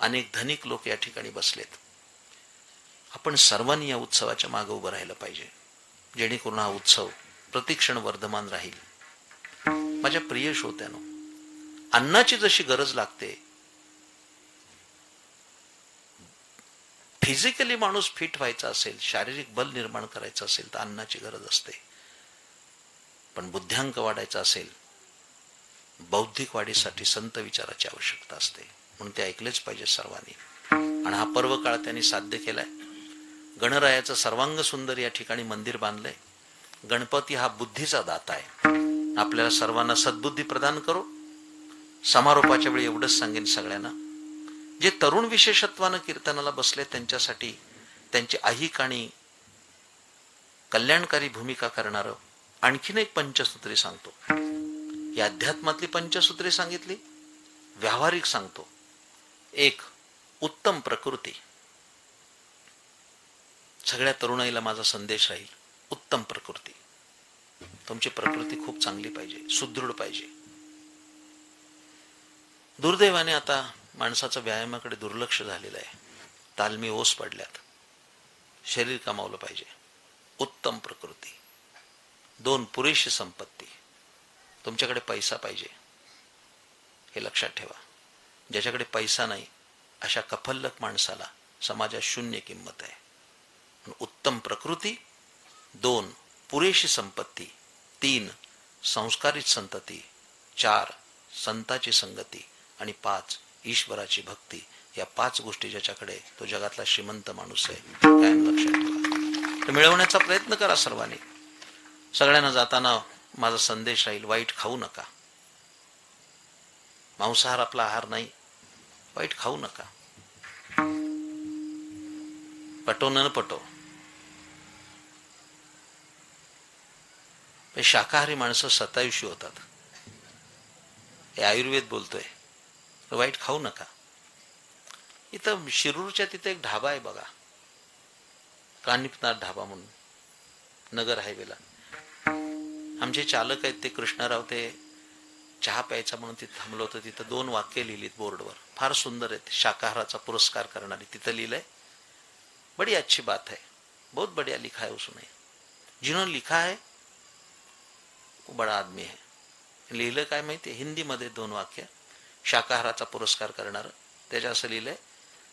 अनेक धनिक लोक या ठिकाणी बसलेत. आपण सर्वांनी या उत्सवाच्या मागे उभं राहिलं पाहिजे, जेणेकरून हा उत्सव प्रतिक्षण वर्धमान राहील. माझ्या प्रिय श्रोत्यानो, अन्नाची जशी गरज लागते, फिजिकली माणूस फिट व्हायचा असेल, शारीरिक बल निर्माण करायचं असेल तर अन्नाची गरज असते. पण बुद्ध्यांक वाढायचा असेल, बौद्धिक वाढीसाठी संत विचाराची आवश्यकता असते. म्हणून ते ऐकलेच पाहिजे सर्वांनी. आणि हा पर्व काळ त्यांनी साध्य केलाय. गणरायाचं सर्वांग सुंदर या ठिकाणी मंदिर बांधलंय. गणपती हा बुद्धीचा दाता आहे. आपल्याला सर्वांना सद्बुद्धी प्रदान करो. समारोपाच्या वेळी एवढंच सांगेन सगळ्यांना, जे तरुण विशेषत्वानं कीर्तनाला बसले त्यांच्यासाठी त्यांची ऐहिक आणि कल्याणकारी भूमिका करणारं आणखीन एक पंचसूत्री सांगतो. या अध्यात्मातली पंचसूत्री सांगितली, व्यावहारिक सांगतो. एक, उत्तम प्रकृती. सगळ्या तरुणाईला माझा संदेश राहील, उत्तम प्रकृती. तुमची प्रकृती खूप चांगली पाहिजे, सुदृढ पाहिजे. दुर्दैवाने आता माणसाचं व्यायामाकडे दुर्लक्ष झालेलं आहे. तालमी ओस पडल्यात. शरीर कमावलं पाहिजे. उत्तम प्रकृती. दोन, पुरेशी संपत्ती. तुमच्याकडे पैसा पाहिजे, हे लक्षात ठेवा. ज्याच्याकडे पैसा नाही अशा कफल्लक माणसाला समाजात शून्य किंमत आहे. उत्तम प्रकृती. दोन, पुरेशी संपत्ती. तीन, संस्कारित संतती. चार, संताची संगती. आणि पाच, ईश्वराची भक्ती. या पाच गोष्टी ज्याच्याकडे, तो जगातला श्रीमंत माणूस आहे. कायम लक्षात ठेवा. तर मिळवण्याचा प्रयत्न करा सर्वांनी. सगळ्यांना जाताना माझा संदेश राहील, वाईट खाऊ नका. मांसाहार आपला आहार नाही. वाईट खाऊ नका. पटो न पटो. शाकाहारी माणसं सतायुषी होतात. हे आयुर्वेद बोलतोय. वाईट खाऊ नका. इथं शिरूरच्या तिथे एक ढाबा आहे बघा, कानिपनाथ ढाबा म्हणून, नगर हायवेला. आमचे चालक आहेत ते कृष्णाराव, ते चहा प्यायचा म्हणून तिथे थांबलो होतो. तिथं 2 वाक्य लिहिलीत बोर्डवर, फार सुंदर आहेत. शाकाहाराचा पुरस्कार करणारी. तिथं लिहिलंय, बड़ी अच्छी बात है, बहुत बढ़िया लिखा है उसने, जिन्होंने लिखा है वो बड़ा आदमी है. लिहिलं काय माहिती, हिंदीमध्ये 2 वाक्य, शाकाहाराचा पुरस्कार करणार. त्याच्या असं लिहिलंय,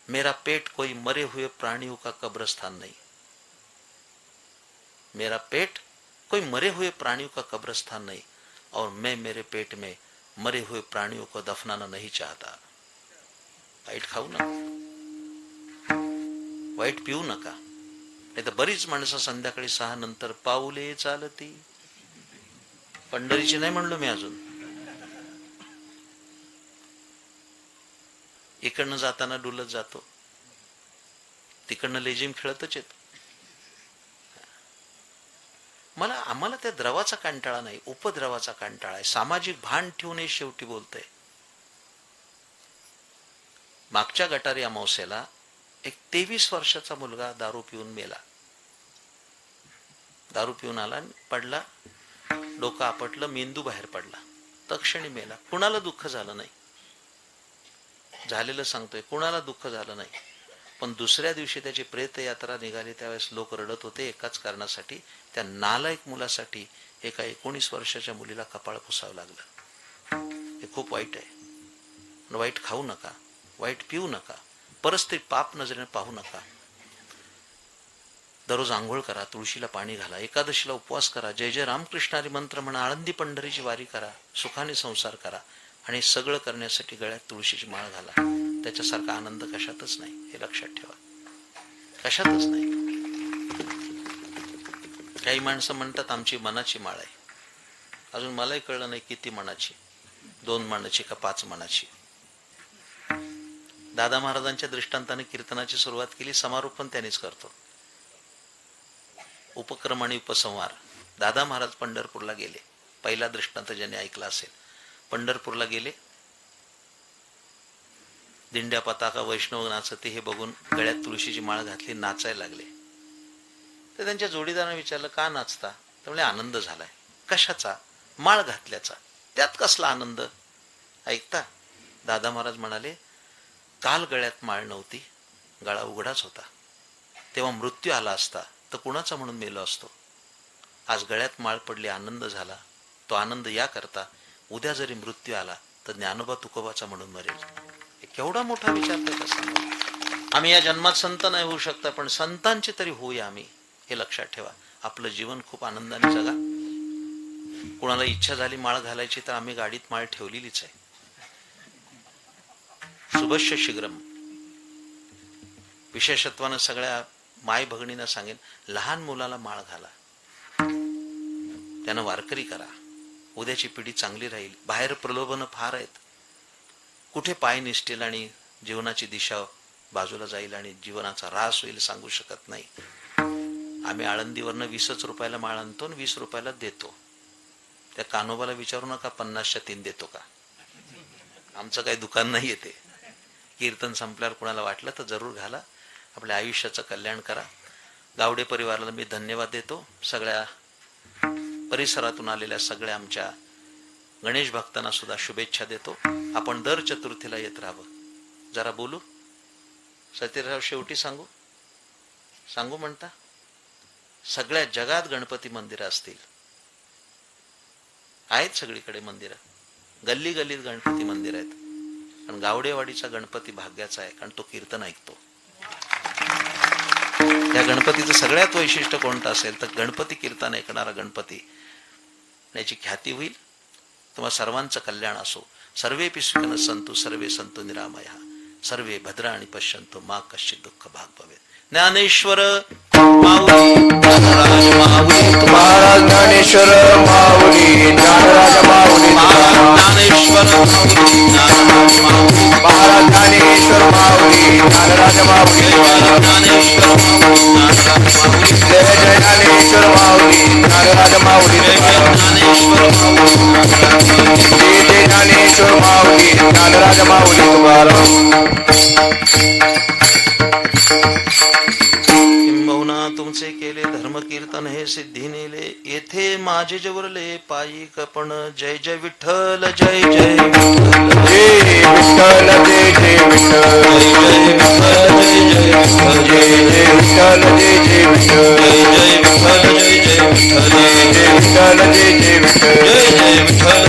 मेरा पेट कोई मरे हुए प्राणियों का कब्रस्थान नहीं. मेरा पेट कोई मरे हुए प्राणियों का कब्रस्थान नहीं, और मैं मेरे पेट में मरे हुए प्राणियों को दफनाना नहीं चाहता. वाईट खाऊ नका. वाईट पिऊ नका. नाही तर बरीच माणसं संध्याकाळी 6 नंतर पाऊले चालती. पंढरीची नाही म्हणलो मी अजून. इकडनं जाताना डुलत जातो, तिकडनं लेझिम खेळतच येतो. आम्हाला त्या द्रवाचा कंटाळा नाही, उपद्रवाचा कंटाळा आहे. सामाजिक भान ठेवून हे शेवटी बोलतंय. मागच्या गटारी अमावस्येला एक 23 वर्षाचा मुलगा दारू पिऊन मेला. दारू पिऊन आला, पडला, डोकं आपटलं, मेंदू बाहेर पडला, तक्षणी मेला. कुणाला दुःख झालं नाही, झालेलं सांगतोय, कुणाला दुःख झालं नाही. पण दुसऱ्या दिवशी त्याची प्रेतयात्रा निघाली, त्यावेळेस लोक रडत होते एकाच कारणासाठी, त्या नालायक मुलासाठी एका 19 वर्षाच्या मुलीला कपाळ पुसावं लागलं. हे खूप वाईट आहे. वाईट खाऊ नका, वाईट पिऊ नका, परिस्थिती पाप नजरेने पाहू नका. दररोज आंघोळ करा, तुळशीला पाणी घाला, एकादशीला उपवास करा, जय जय रामकृष्ण हरी मंत्र म्हणा, आळंदी पंढरीची वारी करा, सुखाने संसार करा. आणि सगळं करण्यासाठी गळ्यात तुळशीची माळ घाला. त्याच्यासारखा आनंद कशातच नाही, हे लक्षात ठेवा. कशातच नाही. काही माणसं म्हणतात आमची मनाची माळ आहे. अजून मलाही कळलं नाही किती मनाची, 2 मनाची का 5 मनाची. दादा महाराजांच्या दृष्टांताने कीर्तनाची सुरुवात केली, समारोप पण त्यांनीच करतो. उपक्रम आणि उपसंहार. दादा महाराज पंढरपूरला गेले. पहिला दृष्टांत ज्याने ऐकला असेल, पंढरपूरला गेले, दिंड्या पताका वैष्णव नाचते हे बघून गळ्यात तुळशीची माळ घातली, नाचायला लागले. तर त्यांच्या जोडीदाराने विचारलं का नाचता? त्यामुळे आनंद झालाय. कशाचा? माळ घातल्याचा. त्यात कसला आनंद? ऐकता, दादा महाराज म्हणाले, काल गळ्यात माळ नव्हती, गळा उघडाच होता, तेव्हा मृत्यू आला असता तर कुणाचा म्हणून मेलो असतो. आज गळ्यात माळ पडली, आनंद झाला. तो आनंद या करता उद्या जरी मृत्यू आला तर ज्ञानोबा तुकोबाचा म्हणून मरेल. केवढा मोठा विचार त्याचा सांगा. आम्ही या जन्मात संत नाही होऊ शकता, पण संतांचे तरी होऊया आम्ही, हे लक्षात ठेवा. आपलं जीवन खूप आनंदाने जगा. कुणाला इच्छा झाली माळ घालायची तर आम्ही गाडीत माळ ठेवलेलीच आहे. शुभस्य शीघ्रम. विशेषत्वानं सगळ्या माय भगिनींना सांगेन, लहान मुलाला माळ घाला, त्यानं वारकरी करा, उद्याची पिढी चांगली राहील. बाहेर प्रलोभन फार आहेत, कुठे पाय निसटेल आणि जीवनाची दिशा बाजूला जाईल आणि जीवनाचा ऱ्हास होईल सांगू शकत नाही. आम्ही आळंदीवरनं 20 रुपयाला माळ आणतो आणि 20 रुपयाला देतो. त्या कान्होबाला विचारू नका 50च्या 3 देतो का. आमचं काही दुकान नाही येते. कीर्तन संपल्यावर कुणाला वाटलं तर जरूर घाला. आपल्या आयुष्याचं कल्याण करा. गावडे परिवाराला मी धन्यवाद देतो. सगळ्या परिसरातून आलेल्या सगळ्या आमच्या गणेश भक्तांना सुद्धा शुभेच्छा देतो. आपण दर चतुर्थीला येत राहावं. जरा बोलू सतीराव, शेवटी सांगू म्हणता. सगळ्या जगात गणपती मंदिरं असतील, आहेत सगळीकडे मंदिरं, गल्ली गल्लीत गणपती मंदिर आहेत. पण गावडेवाडीचा गणपती भाग्याचा आहे, कारण तो कीर्तन ऐकतो. या गणपतीचं सगळ्यात वैशिष्ट्य कोणतं असेल तर गणपती कीर्तन ऐकणारा गणपती, याची ख्याती होईल. तुम्हा सर्वांचं कल्याण असो. सर्वेपि सुखिनः सन्तु सर्वे सन्तु निरामयाः सर्वे भद्राणि पश्यन्तु मा कश्चित् दुःख भाग भवेत्. ज्ञानेश्वर माऊली ज्ञानराज माऊली महाराज ज्ञानेश्वर माऊली ज्ञानराज माऊली ज्ञानेश्वर माऊली ज्ञानराज माऊली महाराज ज्ञानेश्वर माऊली ज्ञानराज माऊली ज्ञानेश्वर माऊली ज्ञानराज माऊली जय जय ज्ञानेश्वर माऊली ज्ञानराज माऊली ज्ञानेश्वर माऊली जय जय ज्ञानेश्वर माऊली ज्ञानराज माऊली तुकाराम. किंबहुना तुमचे केले धर्म कीर्तन हे सिद्धी नेले, येथे माझे जवरले पायी कपण. जय जय विठ्ठल जय जय विठ्ठल जय विठ्ठल जय जय विठ्ठल जय जय विठ्ठल जय जय विठ्ठल जय जय विठ्ठल जय जय विठ्ठल जय जय विठ्ठल जय जय विठ्ठल जय जय विठ्ठल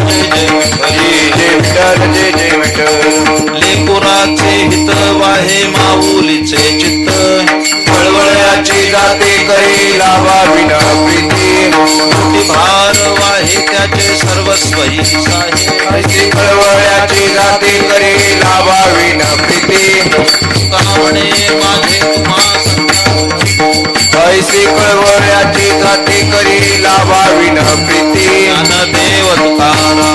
जय जय विठ्ठल जय जय विठ्ठल. लेकुराचे हित वाहे माऊलीचे चित्त, वळवळ्याची जाते करी लावा विना प्रीती, कोटी भार वाहे त्याचे सर्वस्वही साहे. ऐसी वळवळ्याची जाते करी लावा विना प्रीती, कावणे माझे तुम्हा श्री कळवळ्याची जाती करी लाभाविन प्रीती ज्ञानदेव तुकाराम